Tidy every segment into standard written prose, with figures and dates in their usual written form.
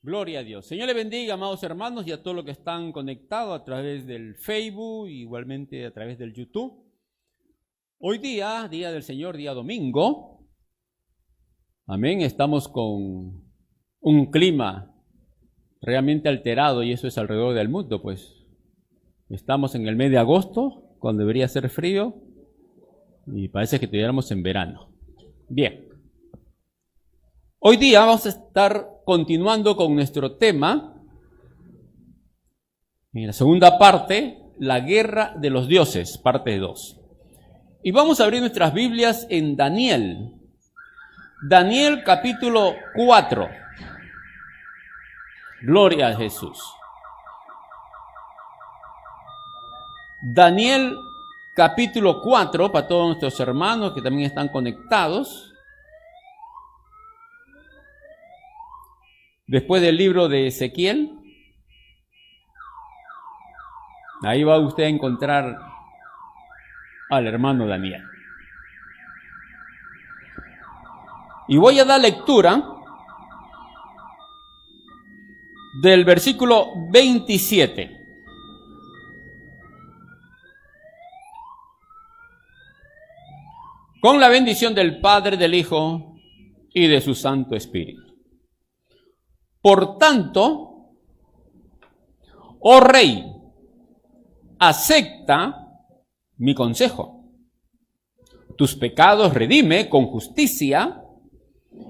Gloria a Dios. Señor le bendiga, amados hermanos, y a todos los que están conectados a través del Facebook, igualmente a través del YouTube. Hoy día del Señor, día domingo. Amén. Estamos con un clima realmente alterado, y eso es alrededor del mundo, pues. Estamos en el mes de agosto, cuando debería ser frío, y parece que estuviéramos en verano. Bien. Hoy día vamos a estar continuando con nuestro tema, en la segunda parte, la guerra de los dioses, parte 2. Y vamos a abrir nuestras Biblias en Daniel. Daniel capítulo 4. Gloria a Jesús. Daniel capítulo 4, para todos nuestros hermanos que también están conectados. Después del libro de Ezequiel, ahí va usted a encontrar al hermano Daniel. Y voy a dar lectura del versículo 27. Con la bendición del Padre, del Hijo y de su Santo Espíritu. Por tanto, oh rey, acepta mi consejo. Tus pecados redime con justicia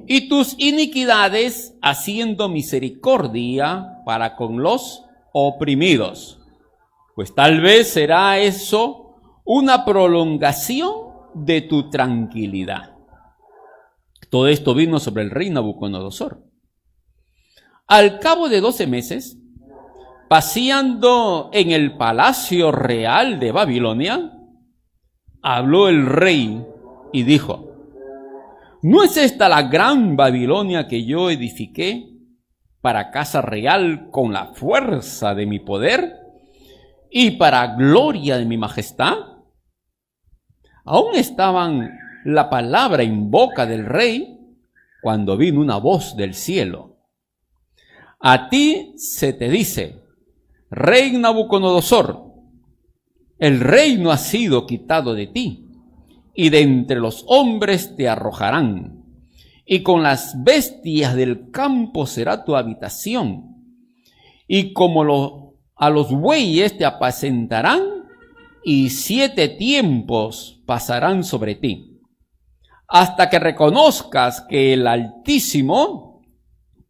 y tus iniquidades haciendo misericordia para con los oprimidos. Pues tal vez será eso una prolongación de tu tranquilidad. Todo esto vino sobre el rey Nabucodonosor. Al cabo de 12 meses, paseando en el palacio real de Babilonia, habló el rey y dijo: ¿no es esta la gran Babilonia que yo edifiqué para casa real con la fuerza de mi poder y para gloria de mi majestad? Aún estaban la palabra en boca del rey cuando vino una voz del cielo. A ti se te dice, rey Nabucodonosor, el reino ha sido quitado de ti, y de entre los hombres te arrojarán, y con las bestias del campo será tu habitación, y como a los bueyes te apacentarán, y 7 tiempos pasarán sobre ti, hasta que reconozcas que el Altísimo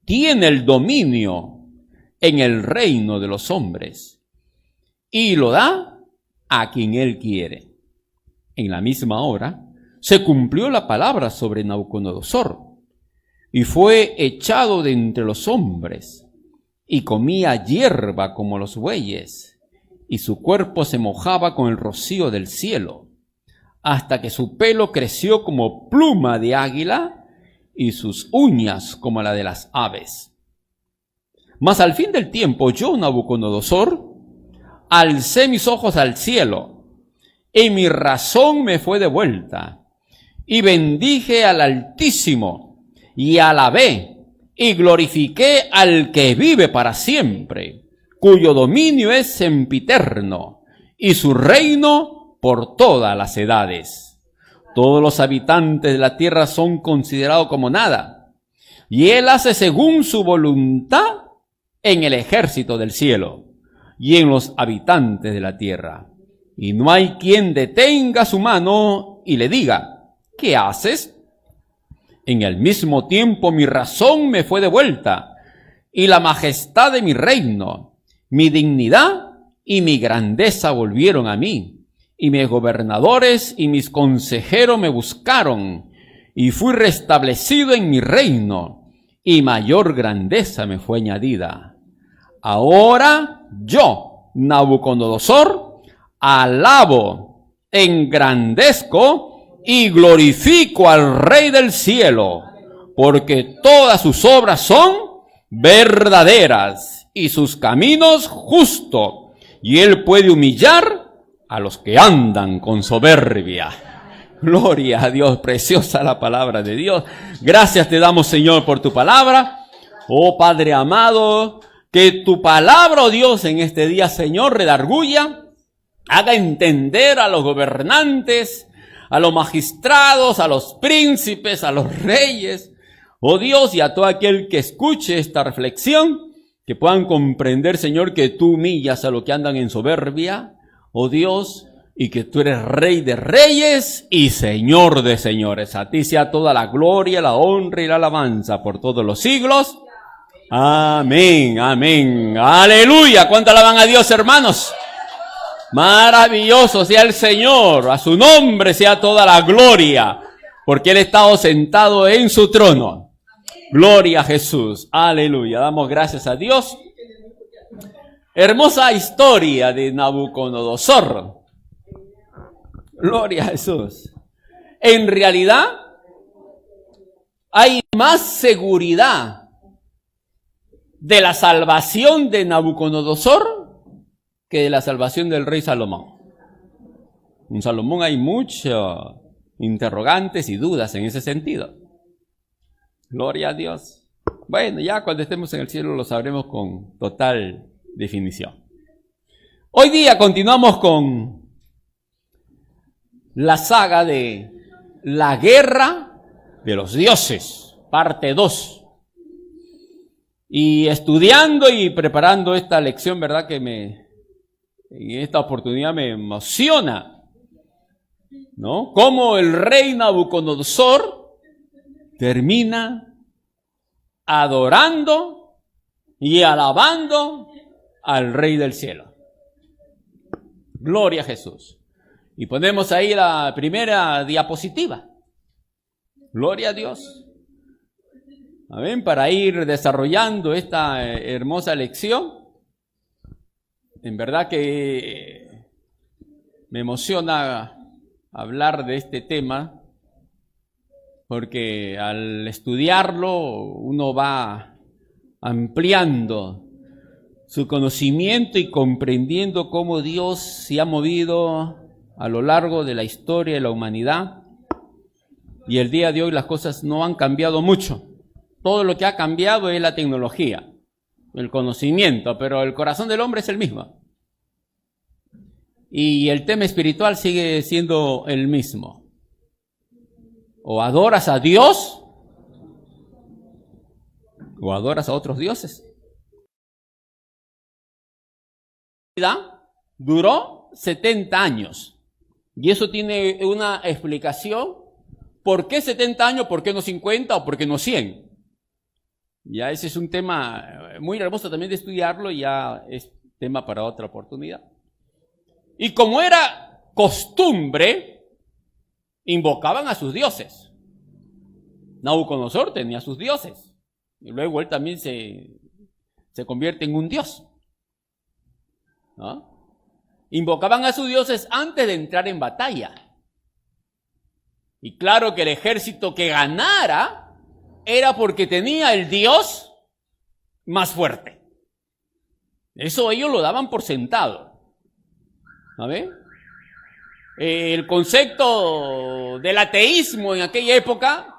tiene el dominio en el reino de los hombres y lo da a quien él quiere. En la misma hora se cumplió la palabra sobre Nabucodonosor y fue echado de entre los hombres y comía hierba como los bueyes y su cuerpo se mojaba con el rocío del cielo hasta que su pelo creció como pluma de águila y sus uñas como la de las aves. Mas al fin del tiempo yo, Nabucodonosor, alcé mis ojos al cielo, y mi razón me fue devuelta, y bendije al Altísimo, y alabé, y glorifiqué al que vive para siempre, cuyo dominio es sempiterno, y su reino por todas las edades. Todos los habitantes de la tierra son considerados como nada, y él hace según su voluntad en el ejército del cielo y en los habitantes de la tierra. Y no hay quien detenga su mano y le diga, ¿qué haces? En el mismo tiempo mi razón me fue devuelta, y la majestad de mi reino, mi dignidad y mi grandeza volvieron a mí. Y mis gobernadores y mis consejeros me buscaron, y fui restablecido en mi reino, y mayor grandeza me fue añadida. Ahora yo, Nabucodonosor, alabo, engrandezco y glorifico al Rey del cielo, porque todas sus obras son verdaderas, y sus caminos justos, y él puede humillar a los que andan con soberbia. Gloria a Dios, preciosa la palabra de Dios. Gracias te damos, Señor, por tu palabra. Oh Padre amado, que tu palabra, oh Dios, en este día, Señor, redarguya, haga entender a los gobernantes, a los magistrados, a los príncipes, a los reyes, oh Dios, y a todo aquel que escuche esta reflexión, que puedan comprender, Señor, que tú humillas a los que andan en soberbia, oh Dios, y que tú eres Rey de reyes y Señor de señores. A ti sea toda la gloria, la honra y la alabanza por todos los siglos. Amén, amén, aleluya. ¿Cuánto alaban a Dios, hermanos? Maravilloso sea el Señor, a su nombre sea toda la gloria, porque Él está sentado en su trono. Gloria a Jesús, aleluya. Damos gracias a Dios. Hermosa historia de Nabucodonosor. Gloria a Jesús. En realidad, hay más seguridad de la salvación de Nabucodonosor que de la salvación del rey Salomón. En Salomón hay muchos interrogantes y dudas en ese sentido. Gloria a Dios. Bueno, ya cuando estemos en el cielo lo sabremos con total definición. Hoy día continuamos con la saga de la guerra de los dioses, parte 2. Y estudiando y preparando esta lección, ¿verdad? Que en esta oportunidad me emociona, ¿no? Cómo el rey Nabucodonosor termina adorando y alabando al Rey del cielo. Gloria a Jesús. Y ponemos ahí la primera diapositiva. Gloria a Dios. Amén. Para ir desarrollando esta hermosa lección. En verdad que me emociona hablar de este tema, porque al estudiarlo uno va ampliando su conocimiento y comprendiendo cómo Dios se ha movido a lo largo de la historia de la humanidad. Y el día de hoy las cosas no han cambiado mucho. Todo lo que ha cambiado es la tecnología, el conocimiento, pero el corazón del hombre es el mismo. Y el tema espiritual sigue siendo el mismo. O adoras a Dios, o adoras a otros dioses. Duró 70 años. Y eso tiene una explicación. ¿Por qué 70 años? ¿Por qué no 50 o por qué no 100? Ya ese es un tema muy hermoso también de estudiarlo, ya es tema para otra oportunidad. Y como era costumbre, invocaban a sus dioses. Nabucodonosor tenía sus dioses. Y luego él también se convierte en un dios, ¿no? Invocaban a sus dioses antes de entrar en batalla. Y claro que el ejército que ganara era porque tenía el dios más fuerte. Eso ellos lo daban por sentado. ¿Sabes? El concepto del ateísmo en aquella época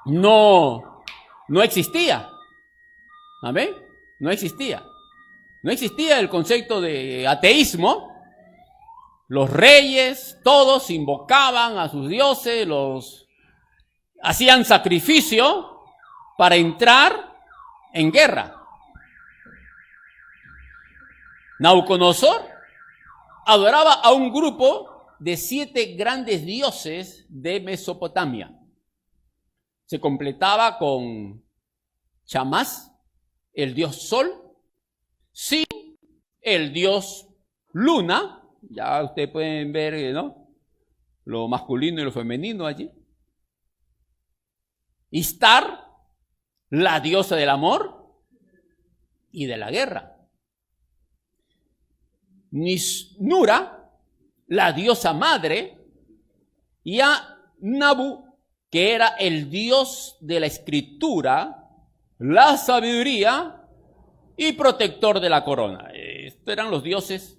no existía. ¿Sabes? No existía. No existía el concepto de ateísmo. Los reyes, todos invocaban a sus dioses, hacían sacrificio para entrar en guerra. Nabucodonosor adoraba a un grupo de 7 grandes dioses de Mesopotamia. Se completaba con Chamás, el dios sol, Sin, el dios luna. Ya ustedes pueden ver, ¿no?, lo masculino y lo femenino allí. Istar, la diosa del amor y de la guerra. Nisnura, la diosa madre, y a Nabu, que era el dios de la escritura, la sabiduría y protector de la corona. Estos eran los dioses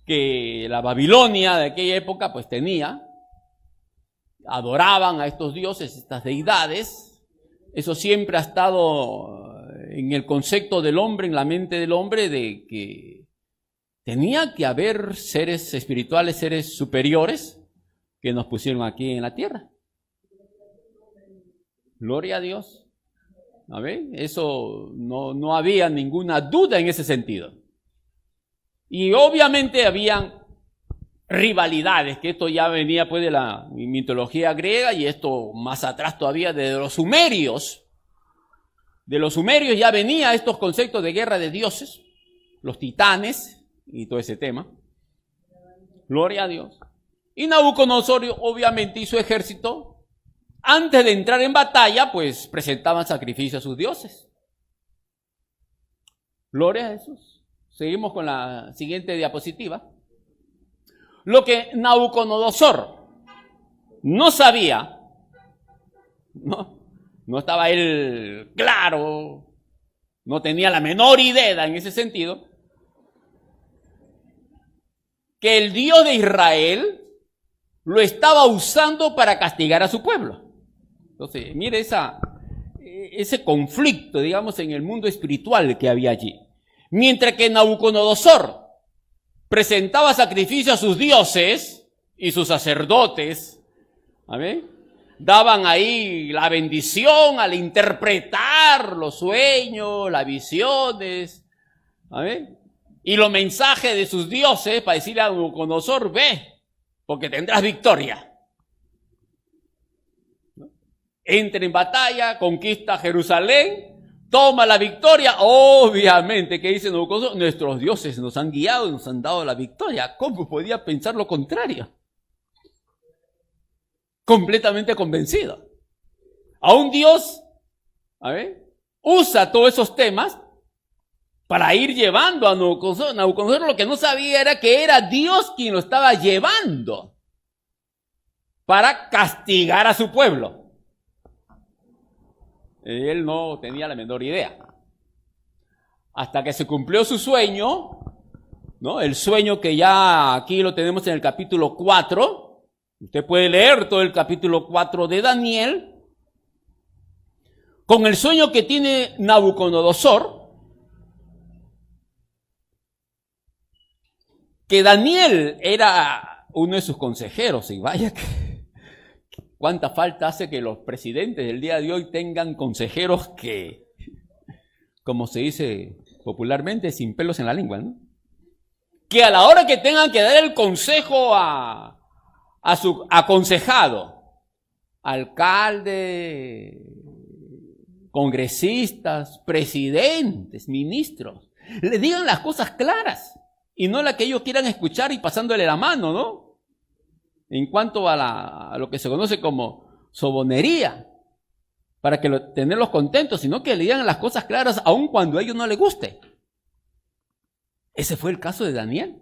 que la Babilonia de aquella época pues tenía. Adoraban a estos dioses, estas deidades. Eso siempre ha estado en el concepto del hombre, en la mente del hombre, de que tenía que haber seres espirituales, seres superiores, que nos pusieron aquí en la tierra. Gloria a Dios. A ver, eso no había ninguna duda en ese sentido. Y obviamente habían rivalidades, que esto ya venía pues de la mitología griega y esto más atrás todavía de los sumerios. De los sumerios ya venía estos conceptos de guerra de dioses, los titanes y todo ese tema. Gloria a Dios. Y Nabucodonosor obviamente hizo ejército. Antes de entrar en batalla, pues presentaban sacrificio a sus dioses. Gloria a Jesús. Seguimos con la siguiente diapositiva. Lo que Nabucodonosor no sabía, no estaba él claro, no tenía la menor idea en ese sentido, que el Dios de Israel lo estaba usando para castigar a su pueblo. Entonces, mire ese conflicto, digamos, en el mundo espiritual que había allí. Mientras que Nabucodonosor presentaba sacrificio a sus dioses y sus sacerdotes, ¿amén?, daban ahí la bendición al interpretar los sueños, las visiones, ¿amén?, y los mensajes de sus dioses para decirle a Nabucodonosor: ve, porque tendrás victoria. Entra en batalla, conquista Jerusalén, toma la victoria. Obviamente, ¿qué dice Nabucodonosor? Nuestros dioses nos han guiado y nos han dado la victoria. ¿Cómo podía pensar lo contrario? Completamente convencido. Aún Dios, usa todos esos temas para ir llevando a Nabucodonosor. Nabucodonosor lo que no sabía era que era Dios quien lo estaba llevando para castigar a su pueblo. Él no tenía la menor idea. Hasta que se cumplió su sueño, ¿no? El sueño que ya aquí lo tenemos en el capítulo 4. Usted puede leer todo el capítulo 4 de Daniel. Con el sueño que tiene Nabucodonosor, que Daniel era uno de sus consejeros, y vaya que cuánta falta hace que los presidentes del día de hoy tengan consejeros que, como se dice popularmente, sin pelos en la lengua, ¿no? Que a la hora que tengan que dar el consejo a su aconsejado, alcalde, congresistas, presidentes, ministros, le digan las cosas claras y no las que ellos quieran escuchar y pasándole la mano, ¿no? En cuanto a lo que se conoce como sobonería, para que tenerlos contentos, sino que le digan las cosas claras aun cuando a ellos no les guste. Ese fue el caso de Daniel.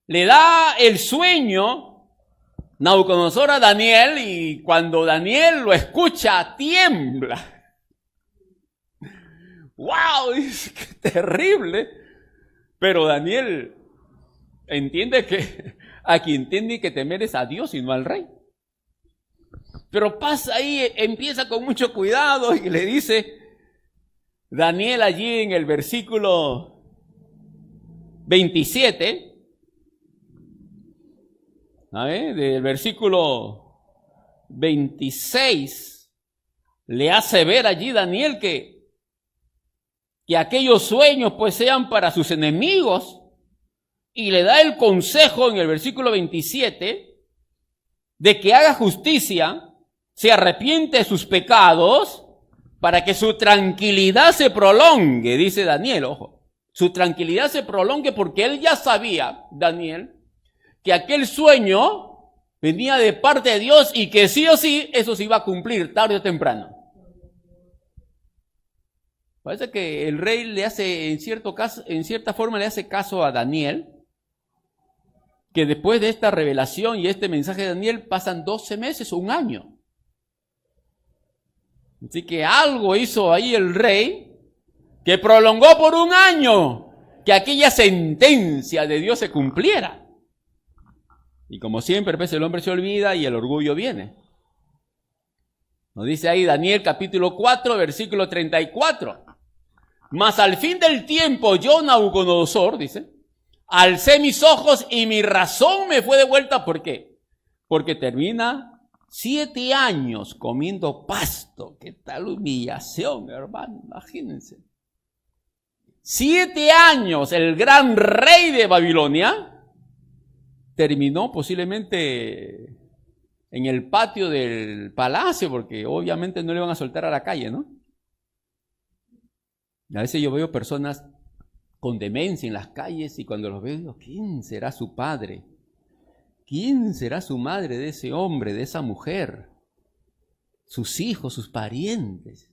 Le da el sueño Nabucodonosor a Daniel y cuando Daniel lo escucha, tiembla. ¡Wow! ¡Qué terrible! Pero Daniel entiende que a quien tiene que temer es a Dios y no al rey. Pero pasa ahí, empieza con mucho cuidado y le dice Daniel allí en el versículo 27, del versículo 26, le hace ver allí Daniel que aquellos sueños pues sean para sus enemigos. Y le da el consejo en el versículo 27 de que haga justicia, se arrepiente de sus pecados para que su tranquilidad se prolongue, dice Daniel, ojo. Su tranquilidad se prolongue porque él ya sabía, Daniel, que aquel sueño venía de parte de Dios y que sí o sí eso se iba a cumplir tarde o temprano. Parece que el rey le hace, en cierta forma le hace caso a Daniel, que después de esta revelación y este mensaje de Daniel pasan 12 meses o un año. Así que algo hizo ahí el rey que prolongó por un año que aquella sentencia de Dios se cumpliera. Y como siempre, pues el hombre se olvida y el orgullo viene. Nos dice ahí Daniel capítulo 4, versículo 34. Mas al fin del tiempo yo, Nabucodonosor, dice, alcé mis ojos y mi razón me fue devuelta. ¿Por qué? Porque termina 7 años comiendo pasto. ¿Qué tal humillación, hermano? Imagínense. 7 años el gran rey de Babilonia terminó posiblemente en el patio del palacio, porque obviamente no le van a soltar a la calle, ¿no? A veces yo veo personas con demencia en las calles y cuando los veo digo, ¿quién será su padre? ¿Quién será su madre de ese hombre, de esa mujer? Sus hijos, sus parientes.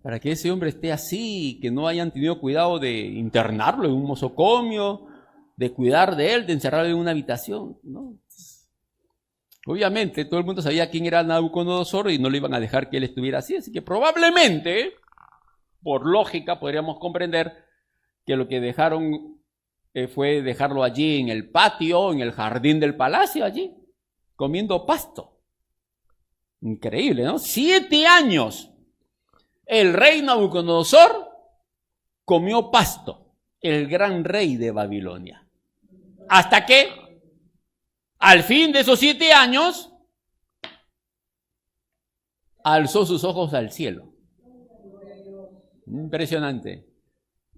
Para que ese hombre esté así, que no hayan tenido cuidado de internarlo en un mosocomio, de cuidar de él, de encerrarlo en una habitación, ¿no? Obviamente todo el mundo sabía quién era Nabucodonosor y no le iban a dejar que él estuviera así, así que probablemente, por lógica, podríamos comprender que lo que dejaron fue dejarlo allí en el patio, en el jardín del palacio, allí, comiendo pasto. Increíble, ¿no? 7 años el rey Nabucodonosor comió pasto, el gran rey de Babilonia. Hasta que al fin de esos 7 años, alzó sus ojos al cielo. Impresionante.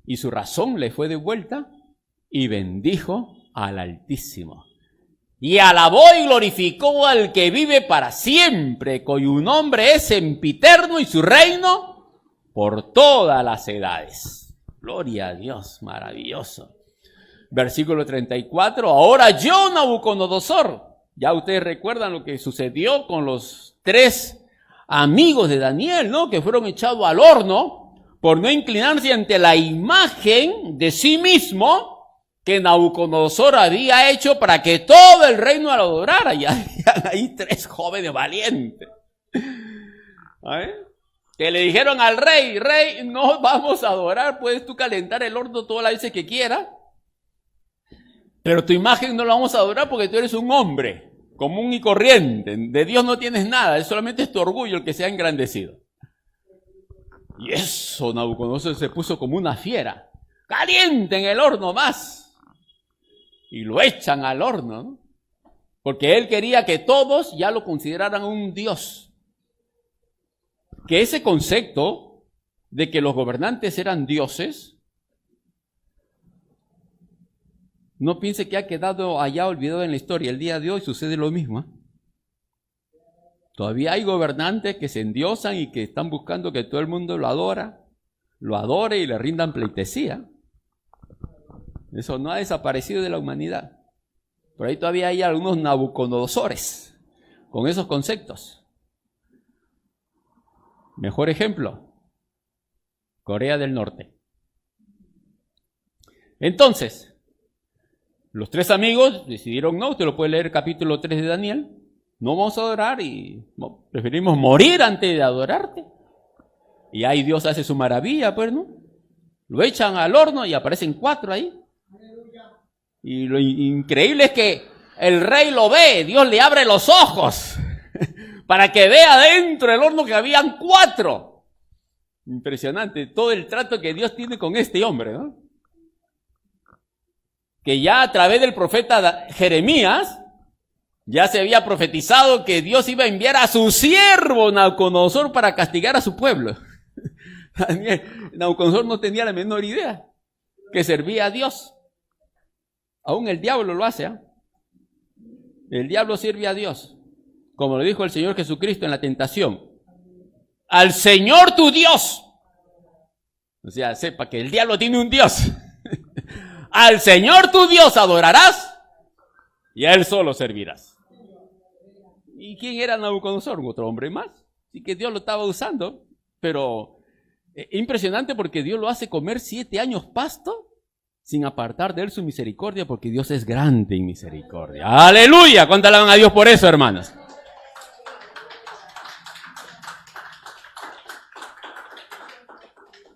Y su razón le fue devuelta y bendijo al Altísimo. Y alabó y glorificó al que vive para siempre, cuyo nombre es sempiterno y su reino por todas las edades. Gloria a Dios, maravilloso. Versículo 34, ahora yo, Nabucodonosor, ya ustedes recuerdan lo que sucedió con los 3 amigos de Daniel, ¿no? Que fueron echados al horno por no inclinarse ante la imagen de sí mismo que Nabucodonosor había hecho para que todo el reino lo adorara. Y habían ahí 3 jóvenes valientes. Que le dijeron al rey, rey, no vamos a adorar, puedes tú calentar el horno todas las veces que quieras. Pero tu imagen no la vamos a adorar porque tú eres un hombre común y corriente. De Dios no tienes nada, solamente es tu orgullo el que se ha engrandecido. Y eso, Nabucodonosor se puso como una fiera. Calienten el horno más. Y lo echan al horno, ¿no? Porque él quería que todos ya lo consideraran un dios. Que ese concepto de que los gobernantes eran dioses, no piense que ha quedado allá olvidado en la historia. El día de hoy sucede lo mismo. Todavía hay gobernantes que se endiosan y que están buscando que todo el mundo lo adore y le rindan pleitesía. Eso no ha desaparecido de la humanidad. Por ahí todavía hay algunos Nabucodonosores con esos conceptos. Mejor ejemplo, Corea del Norte. Entonces, los 3 amigos decidieron, no, usted lo puede leer capítulo 3 de Daniel, no vamos a adorar y preferimos morir antes de adorarte. Y ahí Dios hace su maravilla, pues, ¿no? Lo echan al horno y aparecen 4 ahí. Y lo increíble es que el rey lo ve, Dios le abre los ojos para que vea dentro del horno que habían 4. Impresionante todo el trato que Dios tiene con este hombre, ¿no? Que ya a través del profeta Jeremías, ya se había profetizado que Dios iba a enviar a su siervo Nabucodonosor para castigar a su pueblo. Nabucodonosor no tenía la menor idea que servía a Dios. Aún el diablo lo hace, ¿eh? El diablo sirve a Dios. Como lo dijo el Señor Jesucristo en la tentación. Al Señor tu Dios. O sea, sepa que el diablo tiene un Dios. Al Señor tu Dios adorarás y a Él solo servirás. ¿Y quién era Nabucodonosor? Otro hombre más. Así que Dios lo estaba usando. Pero impresionante porque Dios lo hace comer 7 años pasto sin apartar de Él su misericordia, porque Dios es grande en misericordia. ¡Aleluya! ¿Cuánto alaban a Dios por eso, hermanos?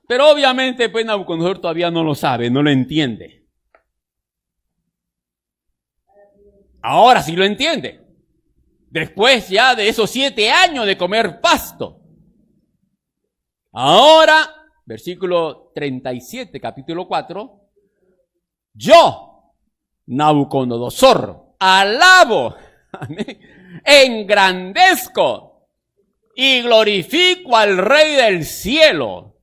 Pero obviamente, pues Nabucodonosor todavía no lo sabe, no lo entiende. Ahora sí lo entiende. Después ya de esos 7 años de comer pasto. Ahora, versículo 37, capítulo 4. Yo, Nabucodonosor, alabo, engrandezco y glorifico al Rey del cielo,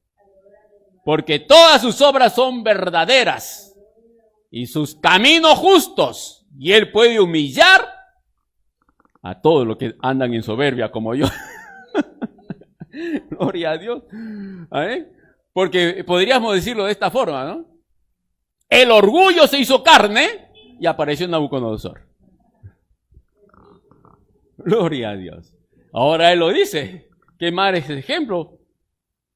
porque todas sus obras son verdaderas y sus caminos justos, y él puede humillar a todos los que andan en soberbia como yo. Gloria a Dios. Porque podríamos decirlo de esta forma, ¿no? El orgullo se hizo carne y apareció Nabucodonosor. Gloria a Dios. Ahora él lo dice. ¿Qué más es ese ejemplo?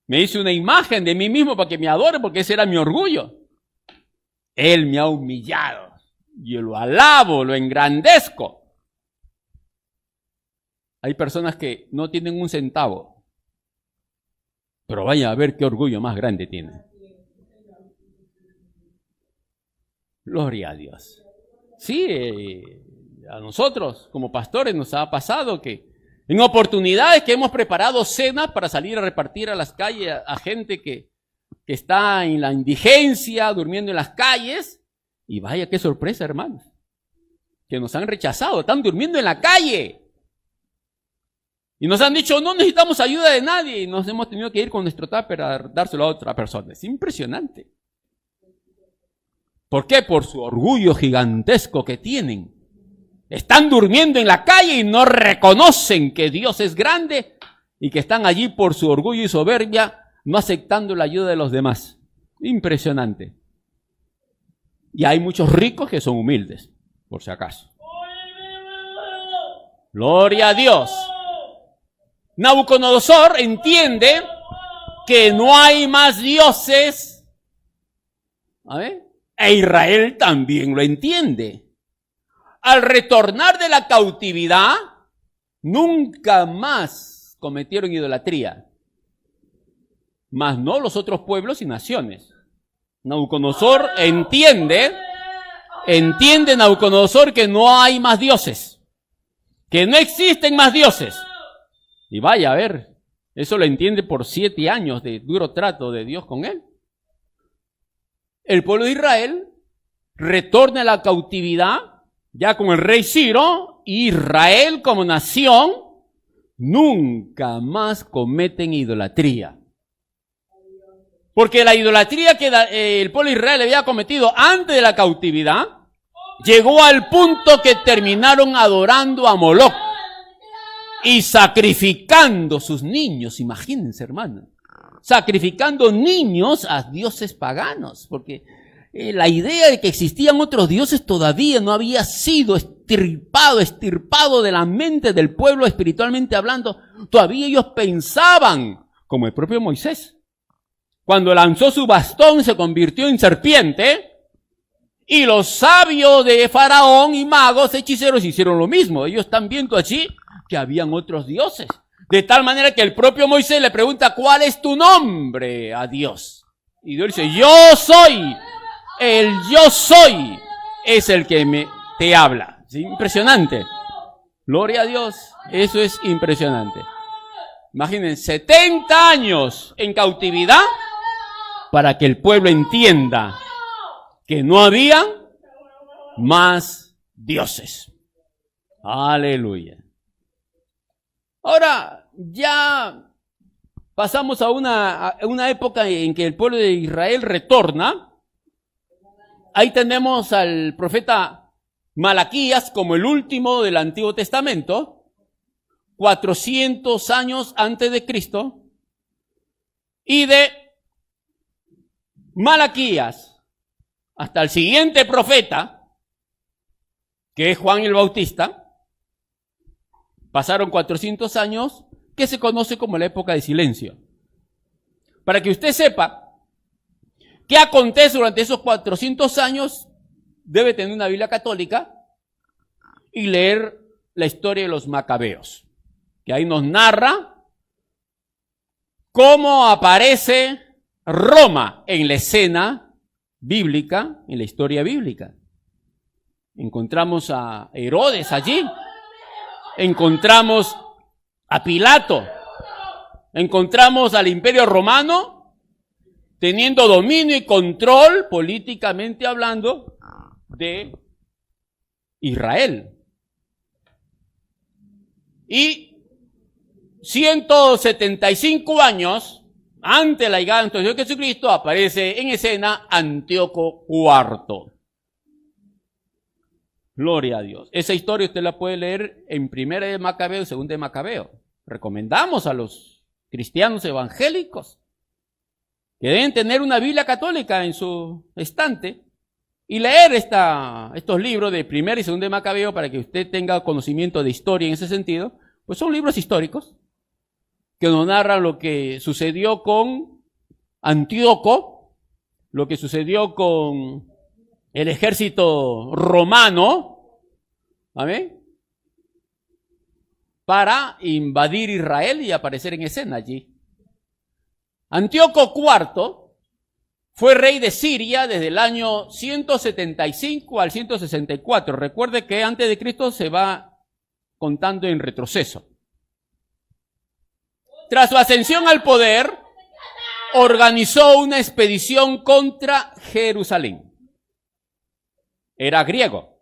Me hice una imagen de mí mismo para que me adore, porque ese era mi orgullo. Él me ha humillado. Yo lo alabo, lo engrandezco. Hay personas que no tienen un centavo, pero vaya a ver qué orgullo más grande tienen. Gloria a Dios. Sí, a nosotros como pastores nos ha pasado que en oportunidades que hemos preparado cenas para salir a repartir a las calles a gente que está en la indigencia, durmiendo en las calles, y vaya qué sorpresa, hermanos, que nos han rechazado, están durmiendo en la calle. Y nos han dicho, no necesitamos ayuda de nadie, y nos hemos tenido que ir con nuestro tupper a dárselo a otra persona. Es impresionante. ¿Por qué? Por su orgullo gigantesco que tienen. Están durmiendo en la calle y no reconocen que Dios es grande y que están allí por su orgullo y soberbia, no aceptando la ayuda de los demás. Impresionante. Y hay muchos ricos que son humildes, por si acaso. Gloria a Dios. Nabucodonosor entiende que no hay más dioses. A ver. E Israel también lo entiende. Al retornar de la cautividad, nunca más cometieron idolatría. Mas no los otros pueblos y naciones. Nabucodonosor entiende Nabucodonosor que no hay más dioses. Que no existen más dioses. Y vaya a ver, eso lo entiende por 7 años de duro trato de Dios con él. El pueblo de Israel retorna a la cautividad, ya con el rey Ciro, Israel como nación, nunca más cometen idolatría. Porque la idolatría que el pueblo de Israel había cometido antes de la cautividad, llegó al punto que terminaron adorando a Moloc y sacrificando sus niños, imagínense, hermano. Sacrificando niños a dioses paganos, porque la idea de que existían otros dioses todavía no había sido estirpado de la mente del pueblo espiritualmente hablando. Todavía ellos pensaban, como el propio Moisés, cuando lanzó su bastón se convirtió en serpiente, y los sabios de Faraón y magos, hechiceros hicieron lo mismo. Ellos están viendo allí que habían otros dioses. De tal manera que el propio Moisés le pregunta, ¿cuál es tu nombre a Dios? Y Dios dice, yo soy, el yo soy, es el que te habla. ¿Sí? Impresionante. Gloria a Dios. Eso es impresionante. Imaginen, 70 años en cautividad para que el pueblo entienda que no había más dioses. Aleluya. Ahora, ya pasamos a una época en que el pueblo de Israel retorna. Ahí tenemos al profeta Malaquías como el último del Antiguo Testamento, 400 años antes de Cristo. Y de Malaquías hasta el siguiente profeta, que es Juan el Bautista, pasaron 400 años que se conoce como la época de silencio. Para que usted sepa qué acontece durante esos 400 años, debe tener una Biblia católica y leer la historia de los macabeos, que ahí nos narra cómo aparece Roma en la escena bíblica, en la historia bíblica. Encontramos a Herodes allí. encontramos a Pilato, encontramos al Imperio Romano teniendo dominio y control, políticamente hablando, de Israel. Y 175 años antes de la llegada de Jesucristo aparece en escena Antíoco IV. Gloria a Dios. Esa historia usted la puede leer en Primera de Macabeo y Segunda de Macabeo. Recomendamos a los cristianos evangélicos que deben tener una Biblia católica en su estante y leer estos libros de Primera y Segunda de Macabeo para que usted tenga conocimiento de historia en ese sentido. Pues son libros históricos que nos narran lo que sucedió con Antíoco, lo que sucedió con el ejército romano, ¿amén?, para invadir Israel y aparecer en escena allí. Antíoco IV fue rey de Siria desde el año 175 al 164. Recuerde que antes de Cristo se va contando en retroceso. Tras su ascensión al poder, organizó una expedición contra Jerusalén. Era griego.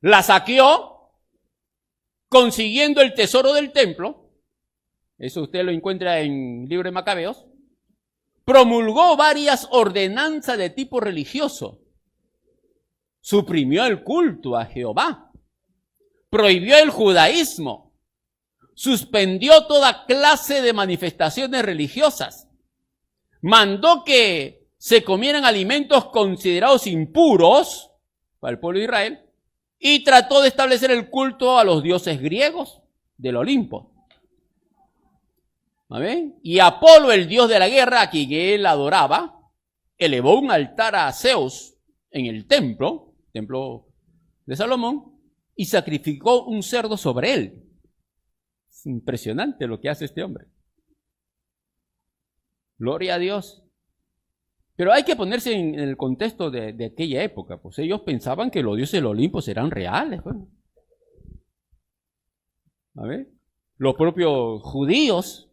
La saqueó, consiguiendo el tesoro del templo. Eso usted lo encuentra en el libro de Macabeos. Promulgó varias ordenanzas de tipo religioso. Suprimió el culto a Jehová. Prohibió el judaísmo. Suspendió toda clase de manifestaciones religiosas. Mandó que se comieran alimentos considerados impuros para el pueblo de Israel y trató de establecer el culto a los dioses griegos del Olimpo. ¿Amén? Y Apolo, el dios de la guerra, a quien él adoraba, elevó un altar a Zeus en el templo de Salomón, y sacrificó un cerdo sobre él. Es impresionante lo que hace este hombre. Gloria a Dios. Pero hay que ponerse en el contexto de aquella época, pues ellos pensaban que los dioses del Olimpo eran reales. Pues. A ver, los propios judíos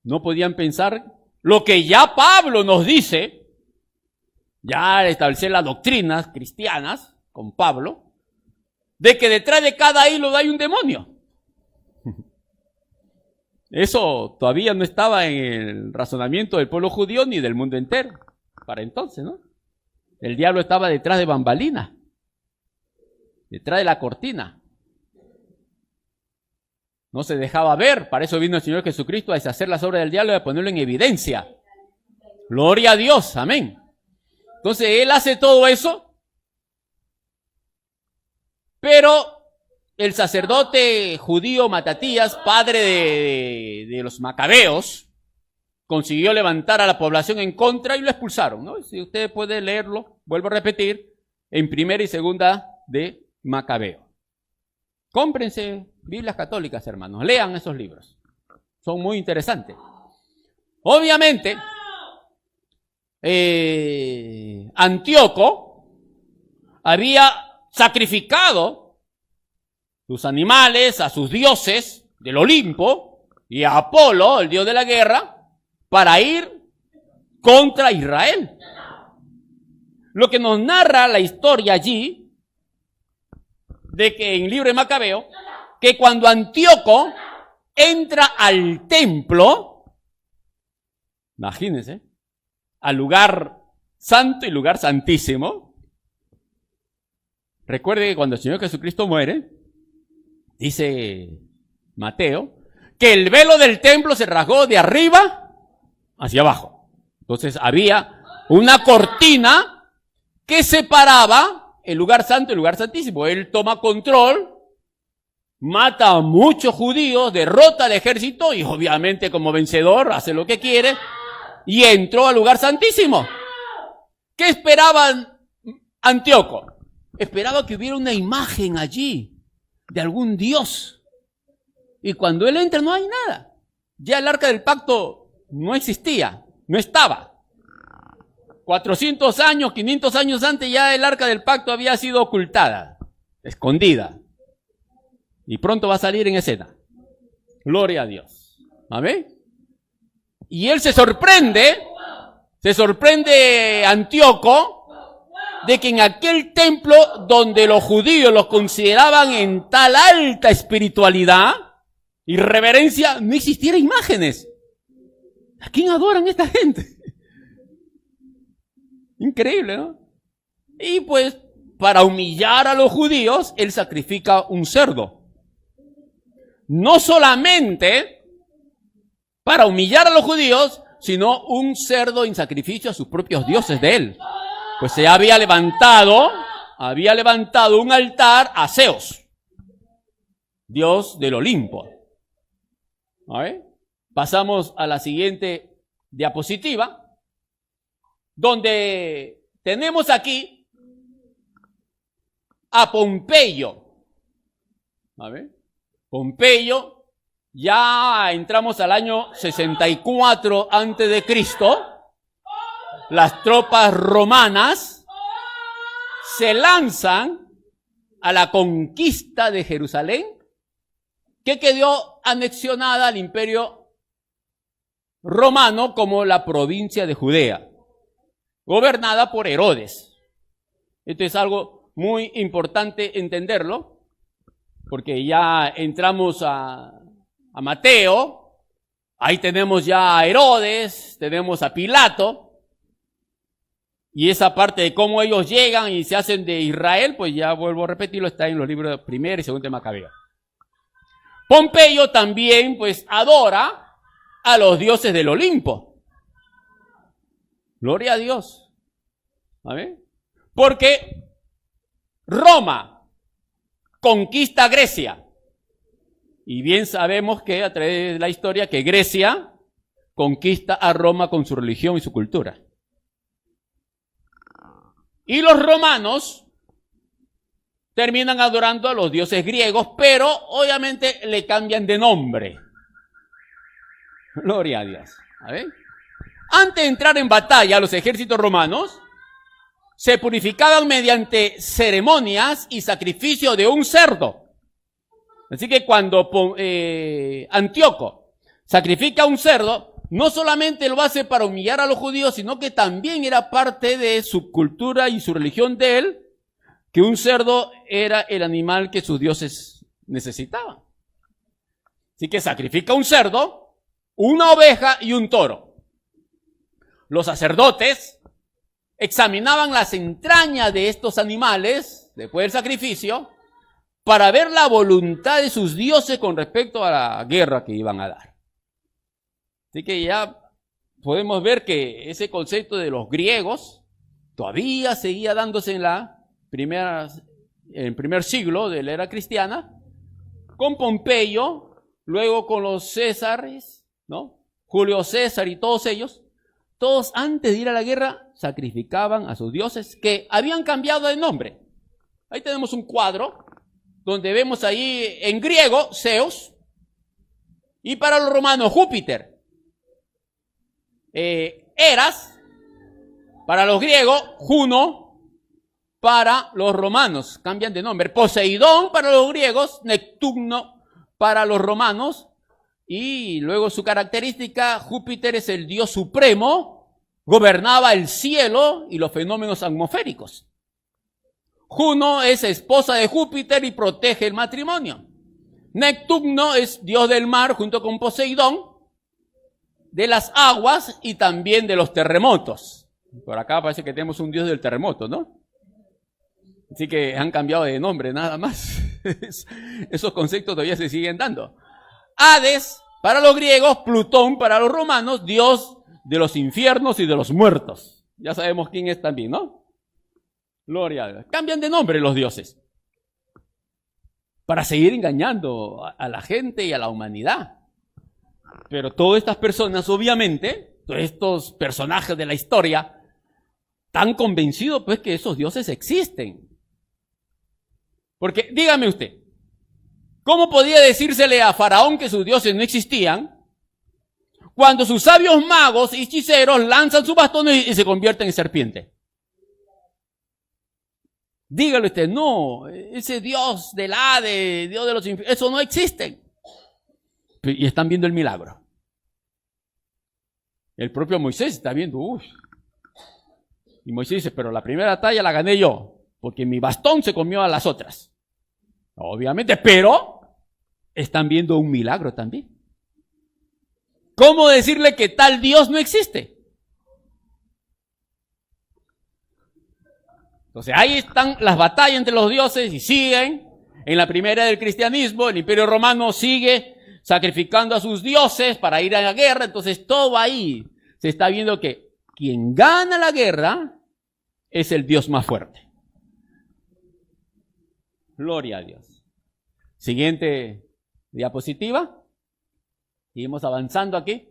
no podían pensar lo que ya Pablo nos dice, ya al establecer las doctrinas cristianas con Pablo, de que detrás de cada ídolo hay un demonio. Eso todavía no estaba en el razonamiento del pueblo judío ni del mundo entero, para entonces, ¿no? El diablo estaba detrás de bambalinas, detrás de la cortina. No se dejaba ver, para eso vino el Señor Jesucristo a deshacer las obras del diablo y a ponerlo en evidencia. Gloria a Dios, amén. Entonces Él hace todo eso, pero el sacerdote judío Matatías, padre de los macabeos, consiguió levantar a la población en contra y lo expulsaron, ¿no? Si usted puede leerlo, vuelvo a repetir, en Primera y Segunda de Macabeo. Cómprense Biblias católicas, hermanos, lean esos libros. Son muy interesantes. Obviamente, Antíoco había sacrificado sus animales a sus dioses del Olimpo y a Apolo, el dios de la guerra, para ir contra Israel. Lo que nos narra la historia allí, de que en el libro de Macabeo, que cuando Antíoco entra al templo, imagínense, al lugar santo y lugar santísimo, recuerde que cuando el Señor Jesucristo muere, dice Mateo, que el velo del templo se rasgó de arriba hacia abajo. Entonces había una cortina que separaba el lugar santo y el lugar santísimo. Él toma control, mata a muchos judíos, derrota al ejército y obviamente como vencedor hace lo que quiere y entró al lugar santísimo. ¿Qué esperaban Antíoco? Esperaba que hubiera una imagen allí de algún dios. Y cuando él entra no hay nada. Ya el arca del pacto no existía, no estaba. 400 años, 500 años antes ya el arca del pacto había sido ocultada, escondida. Y pronto va a salir en escena. Gloria a Dios. ¿Amén? Y él se sorprende Antíoco, de que en aquel templo donde los judíos los consideraban en tal alta espiritualidad y reverencia, no existiera imágenes. ¿A quién adoran esta gente? Increíble, ¿no? Y pues, para humillar a los judíos, él sacrifica un cerdo. No solamente para humillar a los judíos, sino un cerdo en sacrificio a sus propios dioses de él. Pues se había levantado un altar a Zeus, dios del Olimpo. ¿A ver? Pasamos a la siguiente diapositiva, donde tenemos aquí a Pompeyo. A ver, Pompeyo, ya entramos al año 64 antes de Cristo. Las tropas romanas se lanzan a la conquista de Jerusalén, que quedó anexionada al imperio romano como la provincia de Judea, gobernada por Herodes. Esto es algo muy importante entenderlo, porque ya entramos a Mateo, ahí tenemos ya a Herodes, tenemos a Pilato, y esa parte de cómo ellos llegan y se hacen de Israel, pues ya vuelvo a repetirlo, está en los libros de Primero y Segundo de Macabeo. Pompeyo también pues adora a los dioses del Olimpo. Gloria a Dios. ¿Amén? Porque Roma conquista Grecia. Y bien sabemos que a través de la historia que Grecia conquista a Roma con su religión y su cultura. Y los romanos terminan adorando a los dioses griegos, pero obviamente le cambian de nombre. Gloria a Dios. A ver. Antes de entrar en batalla, los ejércitos romanos se purificaban mediante ceremonias y sacrificio de un cerdo. Así que cuando Antíoco sacrifica un cerdo, no solamente lo hace para humillar a los judíos, sino que también era parte de su cultura y su religión de él, que un cerdo era el animal que sus dioses necesitaban. Así que sacrifica un cerdo, una oveja y un toro. Los sacerdotes examinaban las entrañas de estos animales después del sacrificio para ver la voluntad de sus dioses con respecto a la guerra que iban a dar. Así que ya podemos ver que ese concepto de los griegos todavía seguía dándose en el primer siglo de la era cristiana, con Pompeyo, luego con los Césares, ¿no? Julio César y todos ellos, todos antes de ir a la guerra sacrificaban a sus dioses que habían cambiado de nombre. Ahí tenemos un cuadro donde vemos ahí en griego Zeus y para los romanos Júpiter. Eras para los griegos, Juno para los romanos, cambian de nombre. Poseidón para los griegos, Neptuno para los romanos, y luego su característica, Júpiter es el dios supremo, gobernaba el cielo y los fenómenos atmosféricos. Juno es esposa de Júpiter y protege el matrimonio. Neptuno es dios del mar junto con Poseidón, de las aguas y también de los terremotos. Por acá parece que tenemos un dios del terremoto, ¿no? Así que han cambiado de nombre, nada más. Esos conceptos todavía se siguen dando. Hades para los griegos, Plutón para los romanos, dios de los infiernos y de los muertos. Ya sabemos quién es también, ¿no? Gloria a Dios. Cambian de nombre los dioses para seguir engañando a la gente y a la humanidad. Pero todas estas personas, obviamente, todos estos personajes de la historia, están convencidos pues que esos dioses existen. Porque, dígame usted, ¿cómo podía decírsele a Faraón que sus dioses no existían cuando sus sabios magos y hechiceros lanzan sus bastones y se convierten en serpiente? Dígale usted, no, ese Dios del Hades, Dios de los infiernos, eso no existe. Y están viendo el milagro. El propio Moisés está viendo, uff. Y Moisés dice, pero la primera batalla la gané yo, porque mi bastón se comió a las otras. Obviamente, pero están viendo un milagro también. ¿Cómo decirle que tal Dios no existe? Entonces ahí están las batallas entre los dioses y siguen. En la primera era del cristianismo, el Imperio Romano sigue sacrificando a sus dioses para ir a la guerra. Entonces todo ahí se está viendo que quien gana la guerra es el Dios más fuerte. Gloria a Dios. Siguiente diapositiva. Seguimos avanzando aquí.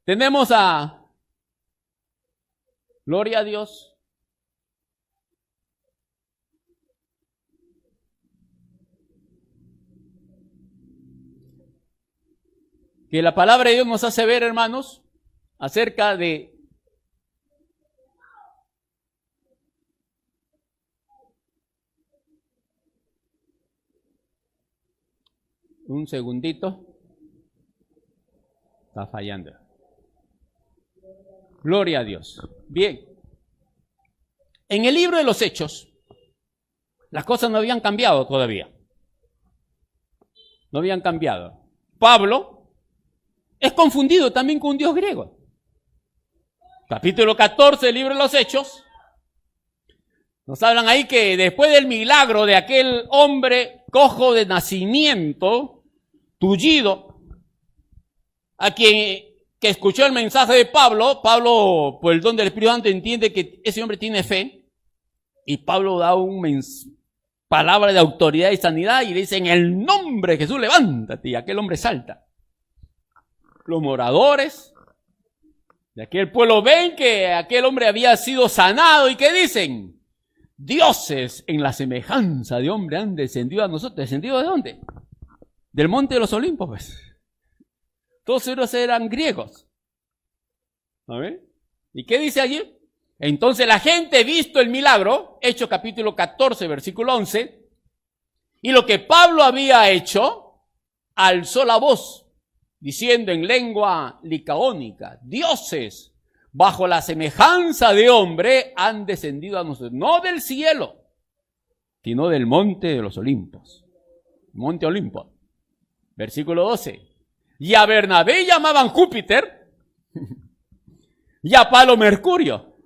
Tenemos a... Gloria a Dios. Que la palabra de Dios nos hace ver, hermanos, acerca de un segundito. Está fallando. Gloria a Dios. Bien. En el libro de los Hechos, las cosas no habían cambiado todavía. No habían cambiado. Pablo es confundido también con un dios griego. Capítulo 14 del libro de los Hechos. Nos hablan ahí que después del milagro de aquel hombre cojo de nacimiento, tullido, a quien que escuchó el mensaje de Pablo, Pablo por el don del Espíritu Santo entiende que ese hombre tiene fe, y Pablo da palabra de autoridad y sanidad y le dice, en el nombre de Jesús levántate, y aquel hombre salta. Los moradores de aquel pueblo ven que aquel hombre había sido sanado y ¿qué dicen? Dioses en la semejanza de hombre han descendido a nosotros. ¿Descendido de dónde? Del monte de los Olimpos, pues. Todos ellos eran griegos. ¿A ver? ¿Y qué dice allí? Entonces la gente, visto el milagro, Hechos capítulo 14, versículo 11, y lo que Pablo había hecho, alzó la voz, diciendo en lengua licaónica, dioses bajo la semejanza de hombre han descendido a nosotros, no del cielo, sino del monte de los Olimpos. Monte Olimpo. Versículo 12. Y a Bernabé llamaban Júpiter y a Pablo Mercurio,